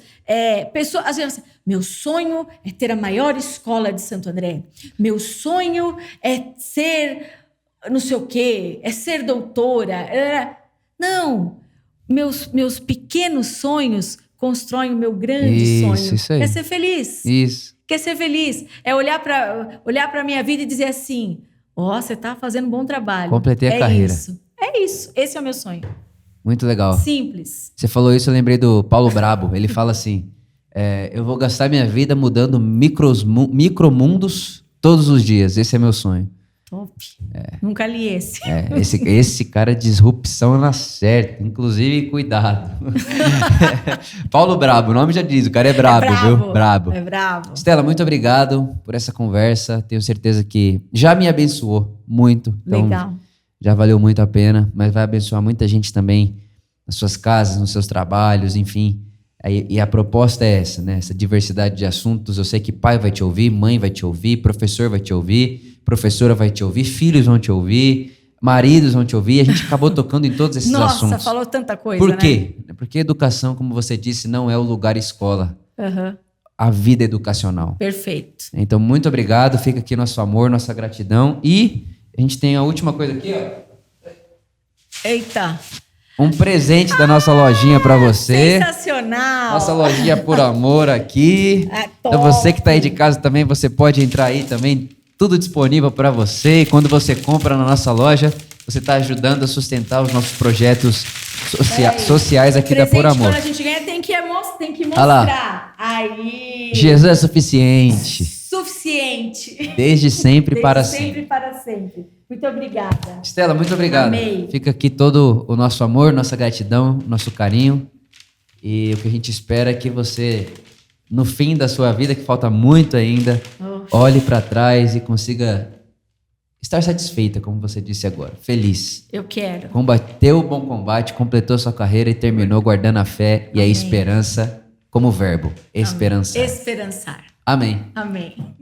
às vezes, meu sonho é ter a maior escola de Santo André. Meu sonho é ser não sei o quê. É ser doutora. Não. Meus pequenos sonhos constroem o meu grande sonho. Isso aí. Quer ser feliz. Isso. Quer ser feliz. É olhar para a minha vida e dizer assim... você tá fazendo um bom trabalho. Completei a carreira. É isso. Esse é o meu sonho. Muito legal. Simples. Você falou isso, eu lembrei do Paulo Brabo. Ele fala assim, eu vou gastar minha vida mudando micromundos todos os dias. Esse é meu sonho. Top. Nunca li esse. Esse cara de disrupção na certa. Inclusive, cuidado. Paulo Brabo, o nome já diz, o cara é brabo, viu? Brabo. É brabo. Estela, muito obrigado por essa conversa. Tenho certeza que já me abençoou muito. Então, legal. Já valeu muito a pena, mas vai abençoar muita gente também nas suas casas, nos seus trabalhos, enfim. E a proposta é essa, né? Essa diversidade de assuntos. Eu sei que pai vai te ouvir, mãe vai te ouvir, professor vai te ouvir, professora vai te ouvir, filhos vão te ouvir, maridos vão te ouvir. A gente acabou tocando em todos esses assuntos. Nossa, falou tanta coisa, Por quê? Porque educação, como você disse, não é o lugar escola. A vida educacional. Perfeito. Então, muito obrigado. Fica aqui nosso amor, nossa gratidão. E a gente tem a última coisa aqui, ó. Eita. Um presente da nossa lojinha para você. Sensacional. Nossa lojinha por amor aqui. Então você que tá aí de casa também, você pode entrar aí também. Tudo disponível para você. E quando você compra na nossa loja, você está ajudando a sustentar os nossos projetos sociais aqui da Por Amor. Quando a gente ganha, tem que mostrar. Olha lá. Aí. Jesus é suficiente. Suficiente. Desde sempre para sempre. Desde sempre para sempre. Muito obrigada. Estela, muito obrigado. Amei. Fica aqui todo o nosso amor, nossa gratidão, nosso carinho. E o que a gente espera é que você, no fim da sua vida, que falta muito ainda, olhe para trás e consiga estar satisfeita, como você disse agora. Feliz. Eu quero. Combateu o bom combate, completou sua carreira e terminou guardando a fé e a esperança como verbo. Esperançar. Esperançar. Amém. Amém.